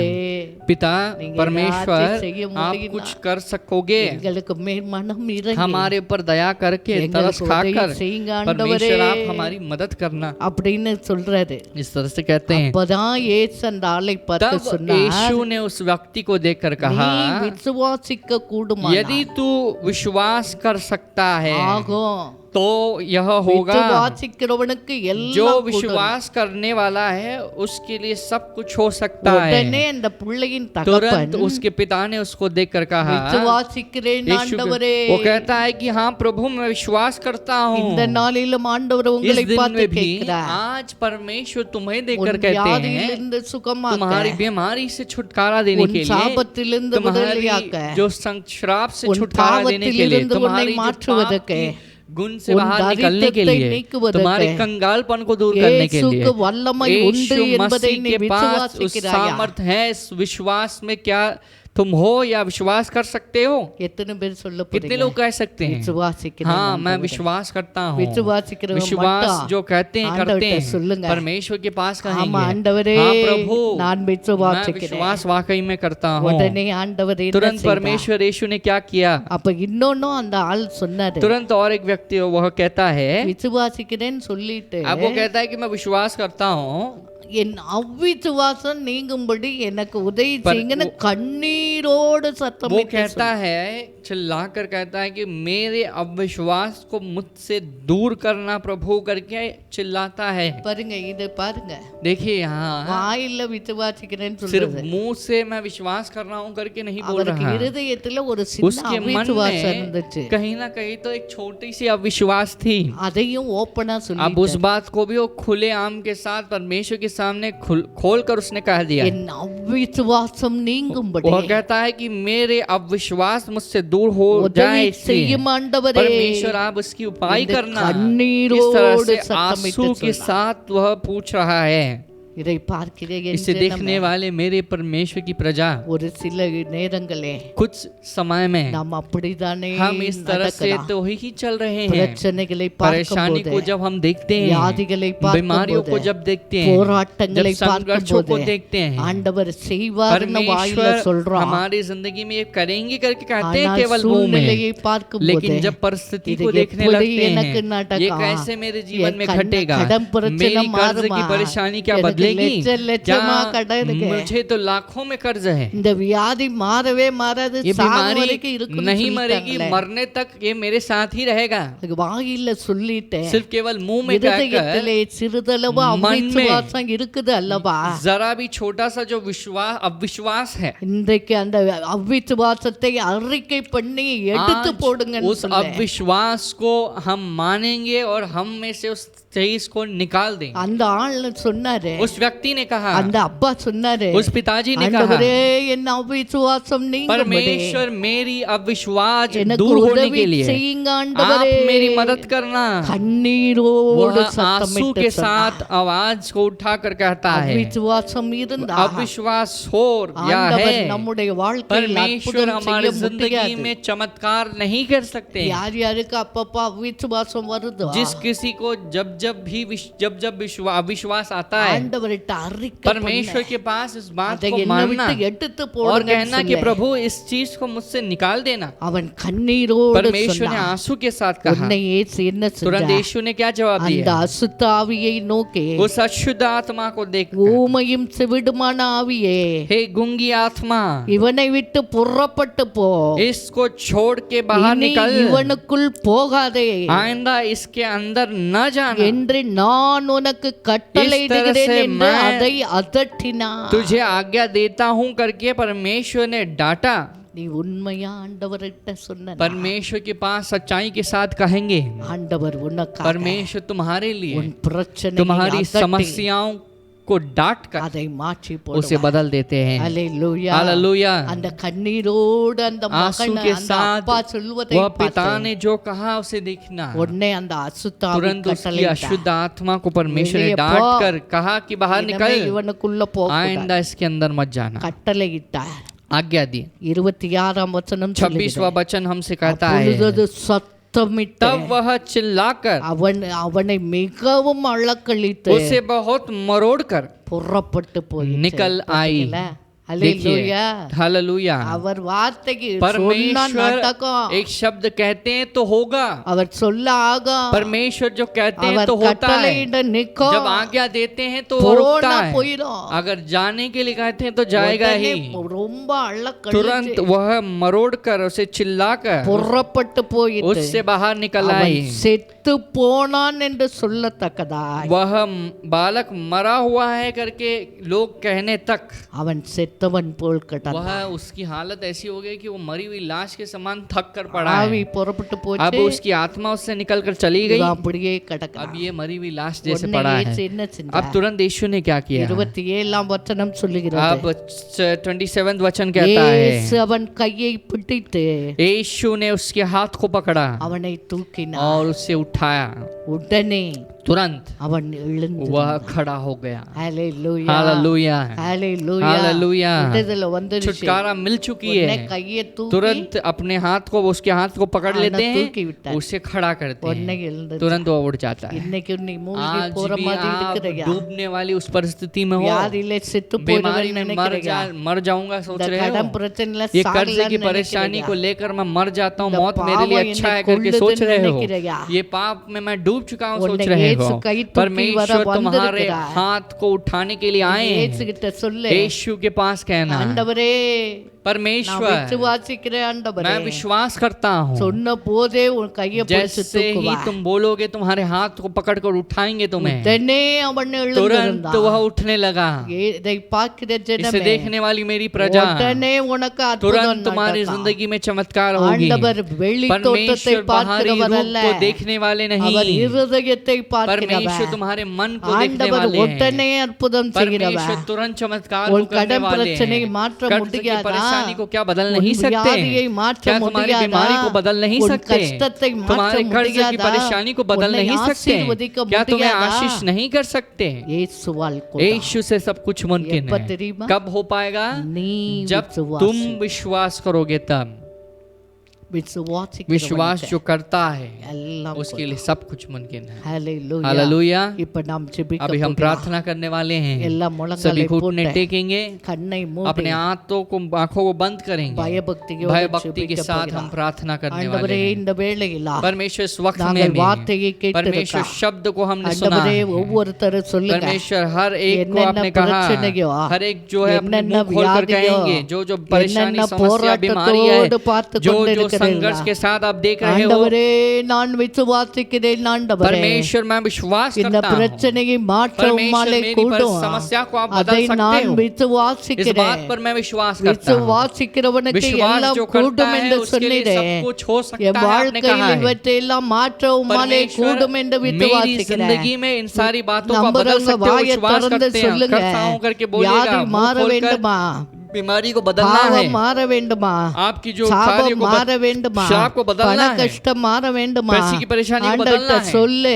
पिता நீங்க परमेश्वर, ஏதாச்சும் செய்ய आप முடியும்னா कुछ कर सकोगे, எங்களுக்கு மேல் மனம் இறங்கி हमारे ऊपर दया करके तरस எங்களுக்கு உதவி खाकर, செய்யுங்க ஆண்டவரே परमेश्वर आप हमारी मदद करना। அப்படின்னு சொல்றாரு. इस तरह से कहते हैं। அப்பதான் இயேசு அந்த ஆளை பார்த்து तब சொன்னார், यीशु ने उस व्यक्ति को देखकर நீ कहा, விசுவாசிக்க கூடுமானால் यदि तू विश्वास कर सकता है ஆகும். तो यह होगा। விசுவாசிக்கிறவனுக்கு जो எல்லாம் கூடும். विश्वास करने वाला है उसके लिए सब कुछ हो सकता உடனே है। அந்த பிள்ளையின் तुरंत தகப்பன் उसके पिता ने उसको देखकर कहा, விசுவாசிக்கிறேன் यीशु, ஆண்டவரே, वो कहता है कि हाँ प्रभु मैं विश्वास करता இந்த हूँ। நாளிலும் ஆண்டவர் इस உங்களை दिन பார்த்து में भी கேட்கிறார், आज परमेश्वर तुम्हें உன் देखकर कहते हैं, வியாதியிலிருந்து சுகமாக்க, तुम्हारी बीमारी से छुटकारा देने உன் के लिए, சாபத்திலிருந்து तुम्हारी விடுதலையாக்க, जो श्राप से உன் छुटकारा देने के लिए, பாவத்திலிருந்து உன்னை तुम्हारी जो पाप மாற்றுவதற்கு, की गुण से उन बाहर निकलने के दारिद्र्यத்தை लिए, நீக்குவதற்கு, तुम्हारे कंगालपन को दूर करने के लिए இயேசுக்கு வல்லமை உண்டு यीशु என்பதை मसीह நீ के पास उस விசுவாசிக்கிறாயா? सामर्थ है। इस विश्वास में क्या तुम हो या विश्वास कर सकते हो? எத்தனை பேர் சொல்ல कितने போறீங்க? लोग कह सकते हैं, விசுவாசிக்கிறேன் हाँ मैं ஆண்டவரே. विश्वास करता हूँ। விசுவாசிக்கிறவன் विश्वास மட்டும் जो कहते हैं करते ஆண்டவர்கிட்ட हैं, சொல்லுங்க, परमेश्वर के पास ஆமா कहेंगे, ஆண்டவரே, हाँ प्रभु நான் मैं விசுவாசிக்கிறேன். विश्वास वाकई में करता हूँ। உடனே ஆண்டவர் என்ன तुरंत செய்தார்? परमेश्वर यीशु ने क्या किया? அப்ப இன்னொன்னும் அந்த ஆள் சொன்னாரு, तुरंत और एक व्यक्ति वह कहता है, விசுவாசிக்கிறேன்னு சொல்லிட்டு अब वो कहता है कि मैं विश्वास करता हूँ, என் அவ்விசுவாசம் நீங்கும்படி எனக்கு உதவி செய்யுங்கன்னு கண்ணீரோடு वो சத்தமிட்டு कहता है, चिल्लाकर कहता है कि मेरे अविश्वास को मुझसे दूर करना प्रभु करके चिल्लाता है। பாருங்க, இது பாருங்க, देखिए यहाँ வாயில விசுவாசிக்கிறேன்னு सिर्फ சொல்றது, मुंह से मैं विश्वास कर रहा हूँ करके नहीं बोल அவருக்கு रहा, இருதயத்துல ஒரு சின்ன उसके मन அவிசுவாசம் में இருந்துச்சு. कहीं ना कहीं तो एक छोटी सी अविश्वास थी। அதையும் ஓப்பனா अब சொல்லி उस बात को भी वो खुले आम के साथ परमेश्वर के सामने खोल कर उसने कह दिया। என் அவிசுவாசம் நீங்கும்படி वो कहता है कि मेरे अविश्वास मुझसे दूर हो जाए, உதவி इसलिए செய்யும் ஆண்டவரே, परमेश्वर आप उसकी उपाय இந்த करना। इस கண்ணீரோடு तरह से சத்தமிட்டு आंसू के சொன்னார். साथ वह पूछ रहा है। இதை பார்க்கிறேன் इसे देखने वाले मेरे परमेश्वर की प्रजा, ஒரு சில நேரங்களே कुछ समय में நாம் அப்படிதானே हम इस तरह से நடக்கலாம். तो ही चल रहे हैं। பிரச்சனைகளை परेशानी பார்க்கும்போது, को जब हम देखते हैं, வியாதிகளை बीमारियों को பார்க்கும்போது, जब देखते हैं, போராட்டங்களை जब संघर्षों को பார்க்கும்போது देखते हैं, ஆண்டவர் செய்வார்னு வாயில परमेश्वर சொல்றோம். हमारी जिंदगी में ये करेंगे करके कहते हैं ஆனால் केवल मुंह में, சூழ்நிலையை பார்க்கும்போது लेकिन जब परिस्थिति இது को देखने எப்படி लगते எனக்கு हैं, நடக்கும்? ये कैसे मेरे जीवन में என் घटेगा, கடன் பிரச்சனை मेरी कर्ज की மாறுமா? परेशानी क्या எனக்கு बदलेगी, லட்ச क्या லட்சமா கடன் இருக்கு. मुझे तो लाखों में कर्ज है, இந்த வியாதி மாறவே மாறாது, ये சாவு बीमारी வரைக்கும் இருக்கும்னு नहीं मरेगी, சொல்லிட்டாங்களே. मरने तक ये मेरे साथ ही रहेगा। வாயில சொல்லிட்டேன், सिर्फ केवल मुंह में कहकर, இருதயத்திலே சிறிதளவு मन में அவிசுவாசம் இருக்குது அல்லவா? जरा भी छोटा सा जो अविश्वास है, இன்றைக்கு அந்த அவிசுவாசத்தை அறிக்கை பண்ணி எடுத்து आज போடுங்கன்னு उस சொல்ல. अविश्वास को हम मानेंगे और हम में से उस चीज को निकाल देंगे। அந்த ஆள் சொன்னாரு, उस व्यक्ति ने कहा, அந்த அப்பா சொன்னாரு, उस पिताजी ने कहा, ஆண்டவரே என் அவிசுவாசம் நீங்கும்படி परमेश्वर मेरी अविश्वास எனக்கு दूर होने உதவி के लिए செய்யுங்க आप ஆண்டவரே. मेरी मदद करना। கண்ணீரோடு वह आंसू சத்தமிட்டு के சொன்னார். साथ आवाज को उठाकर कहता है, அவிசுவாசம் இருந்தா अविश्वास हो या ஆண்டவர் है, நம்முடைய வாழ்க்கையில் परमेश्वर அற்புதம் हमारी செய்ய जिंदगी முடியாது. में चमत्कार नहीं कर सकते। யார் யாருக்கு அப்பப்ப அவிசுவாசம் வருதோ जिस किसी को जब जब अविश्वास आता है, ஆண்டவர்கிட்ட அறிக்கை परमेश्वर के पास इस बात அதை को என்னை मानना விட்டு எடுத்து और போடுங்க कहना कि प्रभु इस चीज को मुझसे निकाल देना। அவன் கண்ணீரோடு परमेश्वर ने சொன்னான். आंसू के साथ कहा। உன்னை இயேசு என்ன तुरंत செஞ்சார்? यीशु ने क्या जवाब அந்த दिया? அசுத்தாவியை நோக்கி, उस अशुद्ध आत्मा को देख, ஊமையும் செவிடுமான ஆவியே, हे गूंगी आत्मा, இவனை விட்டு புறப்பட்டு போ, इसको छोड़ के बाहर இனி निकल, இவனுக்குள் போகாதே आइंदा इसके अंदर न जाना, என்று நான் உனக்கு கட்டளையிடுகிறேன் से என்று मैं அதை அதட்டினார். तुझे आज्ञा देता हूं करके परमेश्वर ने डांटा। நீ உண்மையா ஆண்டவர்கிட்ட சொன்ன, परमेश्वर के पास सच्चाई के साथ कहेंगे, ஆண்டவர் உனக்காக परमेश्वर तुम्हारे लिए உன் பிரச்சனை तुम्हारी समस्याओं को डांट कर அதை மாற்றி उसे बदल देते हैं। அல்லேலூயா. हालेलुया। அந்த கண்ணீரோடு அந்த आंसू மகன் के அந்த साथ அப்பா சொல்வதை वह पिता பார்த்து ने जो कहा उसे देखना, உடனே அந்த அசுத்தாவி तुरंत उसकी கட்டளையிட்டார். अशुद्ध आत्मा को परमेश्वर ने வெளியே डांट पो। कर कहा कि बाहर இனிமே निकल, இவனுக்குள்ள போக आइंदा इसके अंदर मत जाना, கட்டளையிட்டார். आज्ञा दी। 26ஆம் वचனம் 26वां वचन हमसे कहता है, அப்பொழுது சத்தமிட்டு तब वह चिल्लाकर அவனை மிகவும் அழக்களித்து उसे बहुत मरोड़ कर புறப்பட்டு போய் निकल आई। அல்லேலூயா. हालेलुया। அவர் வார்த்தைக்கு சொன்னா परमेश्वर நடக்கும், एक शब्द कहते हैं तो होगा, அவர் சொல்ல ஆகும், परमेश्वर जो कहते हैं அவர் तो होता है, கட்டளையிட நிற்கும், जब आज्ञा देते हैं तो वो போனா रुकता है, போயிடும். अगर जाने के लिए कहते हैं तो जाएगा ही। உடனே ரொம்ப அழக்களித்து तुरंत वह मरोड़ कर उसे चिल्लाकर புறப்பட்டு போயிட்டு उससे बाहर निकल அவன் आई। செத்து போனான் என்று சொல்லத்தக்கதாய் वह बालक मरा हुआ है करके लोग कहने तक அவன் செத்தவன் போல் கட்டான். वह उसकी हालत ऐसी हो गई कि वो मरी हुई लाश के समान थक कर पड़ा ஆவி है। புறப்பட்டு अब போச்சு, उसकी आत्मा उससे निकल कर चली गई, இவன் அப்படியே கிடக்கிறான். अब ये मरी हुई लाश जैसे உடனே पड़ा இயேசு है। என்ன अब செஞ்சார்? तुरंत यीशु ने क्या किया? 27ஆம் வசனம் சொல்லுகிறது, अब 27वां वचन कहता है, இயேசு அவன் கையை பிடித்து यीशु ने उसके हाथ को पकड़ा அவனை तूக்கினார். और उसे उठाया, உடனே तुरंत அவன் எழுந்து वह खड़ा हो गया। ஹalleluya हालेलुया, ஹalleluya हालेलुया। விடுதலை வந்துருச்சு. छुटकारा मिल चुकी உடனே है। கையை தூக்கி तुरंत अपने हाथ को उसके हाथ को पकड़ लेते தூக்கி हैं, விட்டார். उसे खड़ा करते உடனே हैं, எழுந்து तुरंत वो उड़ जाता है। இன்னைக்கு நீ மூழ்கி आज போற भी மாதிரி आप இருக்கிறையா? डूबने वाली उस परिस्थिति में हो, வியாதியிலே செத்து बीमारी போயிடுவேன்னு में நினைக்கிறியா? मर जाऊंगा सोच இந்த रहे கடன் हो, பிரச்சனையில ये कर्ज சாகலாம்னு की परेशानी நினைக்கிறியா? को लेकर मैं मर जाता हूँ, இந்த मौत मेरे लिए பாவம் अच्छा है என்னை करके सोच கொல்லுதுன்னு रहे हो, நினைக்கிறியா? ये पाप में मैं डूब चुका हूँ सोच உன்னை रहे இயேசு हो, கை தூக்கி வர परमेश्वर तुम्हारे வந்திருக்கிறார். हाथ को उठाने के लिए आए இயேசு हैं। கிட்ட சொல்லு, यीशु के पास कहना, ஆண்டவரே परमेश्वर விசுவாசிக்கிறேன் ஆண்டவரே मैं विश्वास करता हूँ சொன்ன போதே உன் கையை பிடிச்சு जैसे ही தூக்குவார் तुम बोलोगे तुम्हारे हाथ को पकड़कर उठाएंगे तुम्हें உடனே அவன் तुरंत எழுந்திருந்தான் वह उठने लगा இதை பார்க்கிற इसे ஜனமே देखने वाली मेरी प्रजा உடனே உனக்கு அற்புதம் तुरंत तुम्हारी நடக்கும். जिंदगी में चमत्कार होगी ஆண்டவர் வெளி தோற்றத்தை परमेश्वर बाहरी பார்க்கிறவர் रूप அல்ல को देखने वाले அவர் नहीं இருதயத்தை परमेश्वर பார்க்கிறவர் तुम्हारे मन को देखने ஆண்டவர் वाले हैं உடனே அற்புதம் परमेश्वर செய்கிறவர் तुरंत चमत्कार உன் को करने கடன் वाले பிரச்சனையை हैं மாற்ற कर्ज की முடியாதா परेशानी को क्या बदल உன் नहीं सकते வியாதியை மாற்ற क्या तुम्हारी முடியாதா बीमारी को बदल नहीं உன் सकते கஷ்டத்தை மாற்ற तुम्हारे कर्ज की முடியாதா परेशानी को बदल உன்னை नहीं सकते ஆசீர்வதிக்க क्या तुम्हें முடியாதா आशीष नहीं कर सकते இயேசுவால் यीशु से सब कुछ मुमकिन எப்ப है தெரியுமா कब हो पाएगा நீ जब तुम विश्वास करोगे तब विश्वास जो करता है எல்லாம் उसके लिए सब कुछ मुमकिन है ஹalleluya हालेलूया இப்ப நாம் ஜெபிக்க अभी हम போகிறோம் प्रार्थना करने वाले हैं எல்லா सभी முழங்காலை घुटने போட்டு टेकेंगे கண்ணை अपने மூடி आंखों को बंद करेंगे பயபக்தியோடு भय भक्ति के ஜெபிக்க साथ हम போகிறோம் प्रार्थना करने वाले ஆண்டவரே हैं இந்த வேளையில परमेश्वर इस वक्त में நாங்கள் भी வார்த்தையை परमेश्वर கேட்டிருக்கிறோம் शब्द को हमने सुना ஆண்டவரே है ஒவ்வொருத்தரும் சொல்லுங்க परमेश्वर हर एक को என்னென்ன आपने कहा பிரச்சனையோ, हर एक जो है अपने என்னென்ன मुंह खोलकर வியாதியோ, कहेंगे जो परेशानी என்னென்ன समस्या बीमारी है போராட்டத்தோடு பார்த்து जो கொண்டிருக்கிறீர்களா? संघर्ष के साथ आप देख रहे हो ஆண்டவரே நான் விசுவாசிக்கிறேன் ஆண்டவரே परमेश्वर मैं विश्वास இந்த करता हूँ பிரச்சனையை மாற்ற परमेश्वर உம்மாலே मेरी கூடும் समस्या को आप அதை बदल सकते நான் हो इस விசுவாசிக்கிறேன் बात पर मैं विश्वास करता हूँ விசுவாசிக்கிறவனுக்கு विश्वास எல்லாம் जो करता கூடும் है என்று उसके लिए சொன்னீரே सब कुछ हो सकता என் है आपने कहा வாழ்க்கையில் है இவற்றையெல்லாம் மாற்ற உம்மாலே परमेश्वर கூடும் என்று मेरी விசுவாசிக்கிறேன் जिंदगी में इन सारी बातों को बदल நம்புறவங்க सकते हो வாயை विश्वास திறந்து करते हैं சொல்லுங்க करता हूं करके बोलेगा வியாதி मुंह மாற खोलकर வேண்டுமா बीमारी को बदलना है பாவம் மாற வேண்டுமா आपकी जो कार्य சாபம் को மாற வேண்டுமா श्राप को பண बदलना है கஷ்டம் மாற வேண்டுமா पैसे की परेशानी को बदलना ஆண்டவர்ட்ட है சொல்லு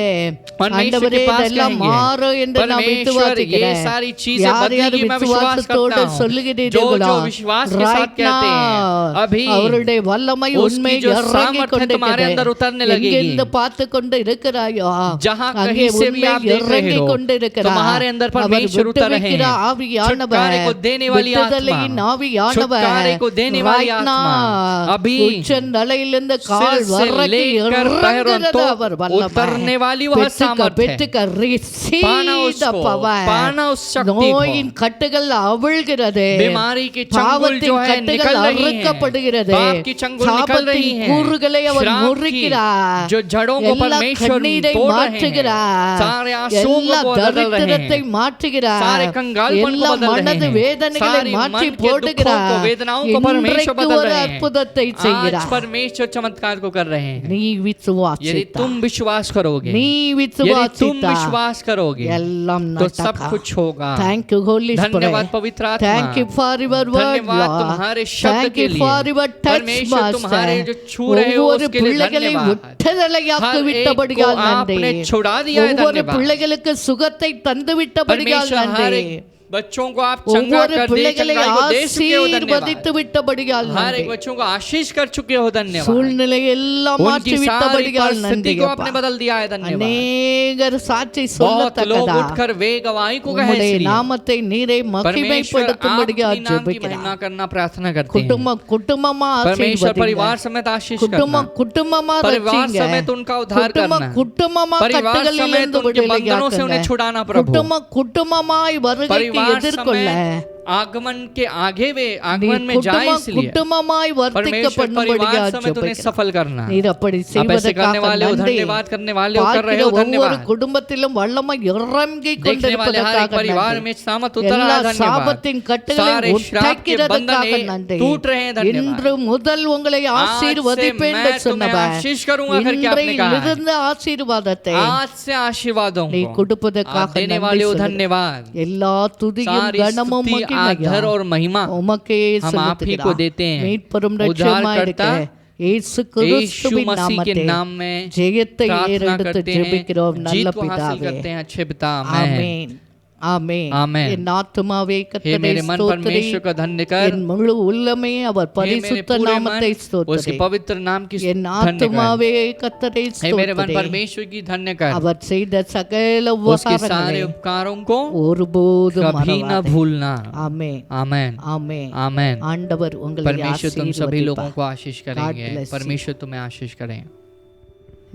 परमेश्वर ஆண்டவரே के पास இதெல்லாம் कहेंगे மாறும் என்று நான் परमेश्वर ये விசுவாசிக்கிறேன் सारी चीजें யார் யார் बदलेगी मैं विश्वास விசுவாசத்தோடு करता हूँ जो சொல்லுகிறீர்களோ जो विश्वास के साथ right कहते हैं now अभी அவருடைய வல்லமை உண்மை उसकी जो இறங்கி सामर्थ्य तुम्हारे अंदर उतरने लगेगी எங்கிருந்து பார்த்து கொண்டு இருக்கிறாயோ जहाँ அங்கே कहीं से भी உண்மை आप देख रहे இறங்கி हो கொண்டு இருக்கிறார் तुम्हारे अंदर அவர் परमेश्वर उतर रहे விட்டுவிக்கிற हैं ஆவியானவர் छुटकारे को देने वाली விடுதலையின் आत्मा ஆவியானவர் छुटकारे को देने वाली right आत्मा now अभी உச்சந்தலையிலிருந்து கால் सिर से வரைக்கும் लेकर पैरों இறங்குகிறது அவர் तक வல்லமை उतरने वाली वह सामर्थ्य है பெற்றுக்க receive पाना the उसको power. पाना उस शक्ति को நோயின் கட்டுகள் அவிழ்கிறது बीमारी की चंगुल பாவத்தின் जो है கட்டுகள் निकल रही है அறுக்கப்படுகிறது पाप की चंगुल निकल रही சாபத்தின் है கூறுகளை அவர் श्राप की முறிக்கிறார் जो जड़ों को எல்லா परमेश्वर கண்ணீரை तोड़ रहे हैं மாற்றுகிறார் सारे आंसुओं எல்லா को बदल रहे தரித்திரத்தை हैं மாற்றுகிறார் सारे कंगालपन எல்லா को बदल रहे மனது हैं வேதனைகளை सारी மாற்றி मन के दुखों को போடுகிறார் वेदनाओं को परमेश्वर இன்றைக்கு बदल ஒரு रहे हैं அற்புதத்தை आज செய்கிறார் परमेश्वर चमत्कार को कर रहे हैं நீ यदि விசுவாசித்தால் तुम विश्वास करोगे நீ यदि तुम விசுவாசித்தால் विश्वास करोगे எல்லாம் तो सब நடக்கும் कुछ होगा Thank you, Holy Spirit. धन्यवाद पवित्र आत्मा Thank you for your word, धन्यवाद Lord. तुम्हारे शब्द Thank के you लिए for your touch, परमेश्वर Master. तुम्हारे जो छू रहे हो ஒவ்வொரு उसके लिए பிள்ளைகளை धन्यवाद விடுதலையாக்கி हर एक को விட்டபடியால் आपने நன்றி छुड़ा दिया है ஒவ்வொரு धन्यवाद பிள்ளைகளுக்கு சுகத்தை தந்து விட்டபடியால் परमेश्वर हर நன்றி एक बच्चों को आप चंगा ஒவ்வொரு कर दे பிள்ளைகளை चंगाई को दे चुके हो धन्यवाद ஆசீர்வதித்து விட்டபடியால் हर நன்றி एक बच्चों को आशीष कर चुके हो धन्यवाद சூழ்நிலை எல்லாம் उनकी மாற்றி सारी விட்டபடியால் நன்றி परिस्थिति को आपने बदल दिया है धन्यवाद அநேகர் சாட்சி बहुत लोग சொல்லத்தக்கதா उठकर वे गवाही को कहे உம்முடைய इसलिए நாமத்தை நீரை परमेश्वर மகிமைப்படுத்தும்படியாக आपके नाम की ஜெபிக்கிறேன் महिमा करना प्रार्थना करते हैं குடும்பமா परमेश्वर ஆசீர்வதிங்க परिवार समेत आशीष करना குடும்பமா परिवार ரட்சிங்க समेत उनका उद्धार करना குடும்பமா परिवार கட்டுகளிலிருந்து समेत उनके बंधनों से उन्हें விடுதலையாக்குங்க छुड़ाना प्रभु குடும்பமாய் வருகைக்கு परिवार எதிர்கொள்ள समेत आगमन के आगे वे आगमन में जाए इसलिए குடும்பமாய் परमेश्वर வர்த்திக்கப்படும்படியாக परिवार समेत उन्हें ஜெபிக்கிறேன் सफल करना நீர் அப்படி आप ऐसे करने செய்வதற்காக वाले हो நன்றி धन्यवाद करने वाले हो कर रहे பார்க்கிற हो ஒவ்வொரு धन्यवाद குடும்பத்திலும் வல்லமை இறங்கி देखने वाले हर एक கொண்டிருப்பதற்காக परिवार நன்றி में सामत उतर रहा எல்லா है धन्यवाद சாபத்தின் கட்டுகளை सारे श्राप के உடைக்கிறதுக்காக बंधन நன்றி टूट रहे हैं धन्यवाद இன்று முதல் உங்களை आज से ஆசீர்வதிப்பேன் मैं என்று तुम्हें சொன்னவர் आशीष करूंगा करके आपने कहा है இன்றையிலிருந்து ஆசீர்வாதத்தை आज से आशीर्वादों நீ को கொடுப்பதற்காக आप देने நன்றி वाले हो சொல்லுகிறேன். धन्यवाद எல்லா துதியும் सारी கனமும் स्तुति आदर और महिमा உமக்கே हम आप ही को देते हैं மீட்பெரும் उद्धारकर्ता ரட்சகருமாயிருக்கிற இயேசு यीशु கிறிஸ்துவின் मसीह के நாமத்தில் नाम में ஜெயத்தை प्रार्थना ஏறெடுத்து करते हैं ஜெபிக்கிறோம் நல்ல जीत को हासिल பிதாவே करते हैं अच्छे पिता आमीन ஆமென் ஆமென் ஆமென். என் ஆத்துமாவே हे கர்த்தரை मेरे मन ஸ்தோத்திரி परमेश्वर का धन्य कर என் முழு உள்ளமே அவர் हे मेरे பரிசுத்த पूरे நாமத்தை मन ஸ்தோத்திரி उसके पवित्र नाम की என் धन्य कर ஆத்துமாவே கர்த்தரை हे मेरे मन ஸ்தோத்திரி परमेश्वर की धन्य कर அவர் செய்த சகல उसके सारे உபகாரங்களை उपकारों को ஒருபோதும் कभी न மறவாதே भूलना ஆமென் आमेन ஆமென் आमेन ஆண்டவர் உங்களை परमेश्वर तुम सभी लोगों ஆசீர்வதிப்பார் को आशीष करेंगे bless you. परमेश्वर तुम्हें आशीष करें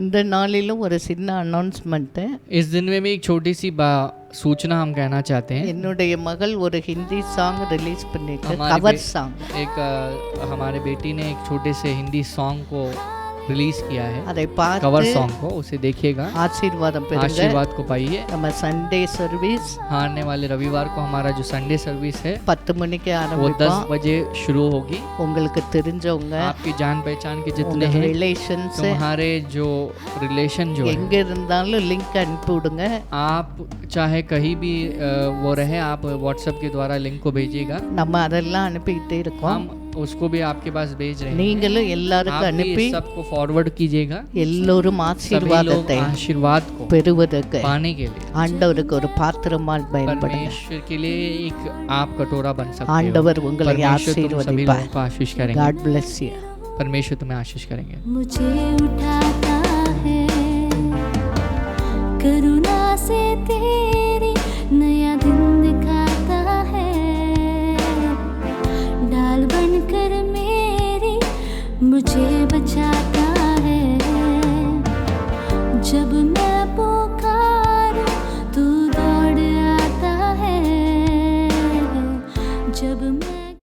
இந்த நாளிலும் ஒரு சின்ன அனௌன்ஸ்மெண்ட். इस दिन में भी एक छोटी सी सूचना हम कहना चाहते हैं. என்னுடைய மகள் ஒரு ஹிந்தி சாங் ரிலீஸ் பண்ணிருக்கு, கவர் சாங். एक हमारे बेटी ने एक छोटे से हिंदी सॉन्ग को रिलीज किया है, அதை பார்த்து कवर सॉन्ग को, उसे देखिएगा, ஆசீர்வாதம் பெறுங்க. आशीर्वाद को पाइए. நம்ம சண்டே சர்வீஸ் आने वाले रविवार को हमारा जो संडे सर्विस है 10 மணிக்கு वो ஆரம்பிக்கும். 10 बजे शुरू होगी. உங்களுக்கு தெரிஞ்சவங்க, आपकी जान पहचान के जितने உங்க हैं, ரிலேஷன்ஸ் तुम्हारे जो रिलेशन जो है, எங்க இருந்தாலும் லிங்க் அனுப்பி விடுங்க. आप चाहे कहीं भी वो रहे, आप व्हाट्सएप के द्वारा लिंक को भेजिएगा. நம்ம அதெல்லாம் அனுப்பிட்டே இருக்கோம். हम उसको भी आपके पास भेज रहे हैं. நீங்களும் எல்லாருக்கும் आप அனுப்பி भी सबको फॉरवर्ड कीजिएगा. எல்லோரும் सभी लोग ஆசீர்வாதத்தை आशीर्वाद को பெறுவதற்கு पाने के लिए ஆண்டவருக்கு ஒரு பாத்திரமால் பயன்படுங்க. परमेश्वर के लिए एक आप कटोरा बन सकते हो. ஆண்டவர் उங்களை परमेश्वर तुम सभी ஆசீர்வதிப்பார். लोगों को आशीष करेंगे. God bless you. परमेश्वर तुम्हें आशीष करेंगे. मुझे उठाता है करुणा से तेरी, नया दिन दिखाता है, डाल बनकर मेरी मुझे बचाता है. जब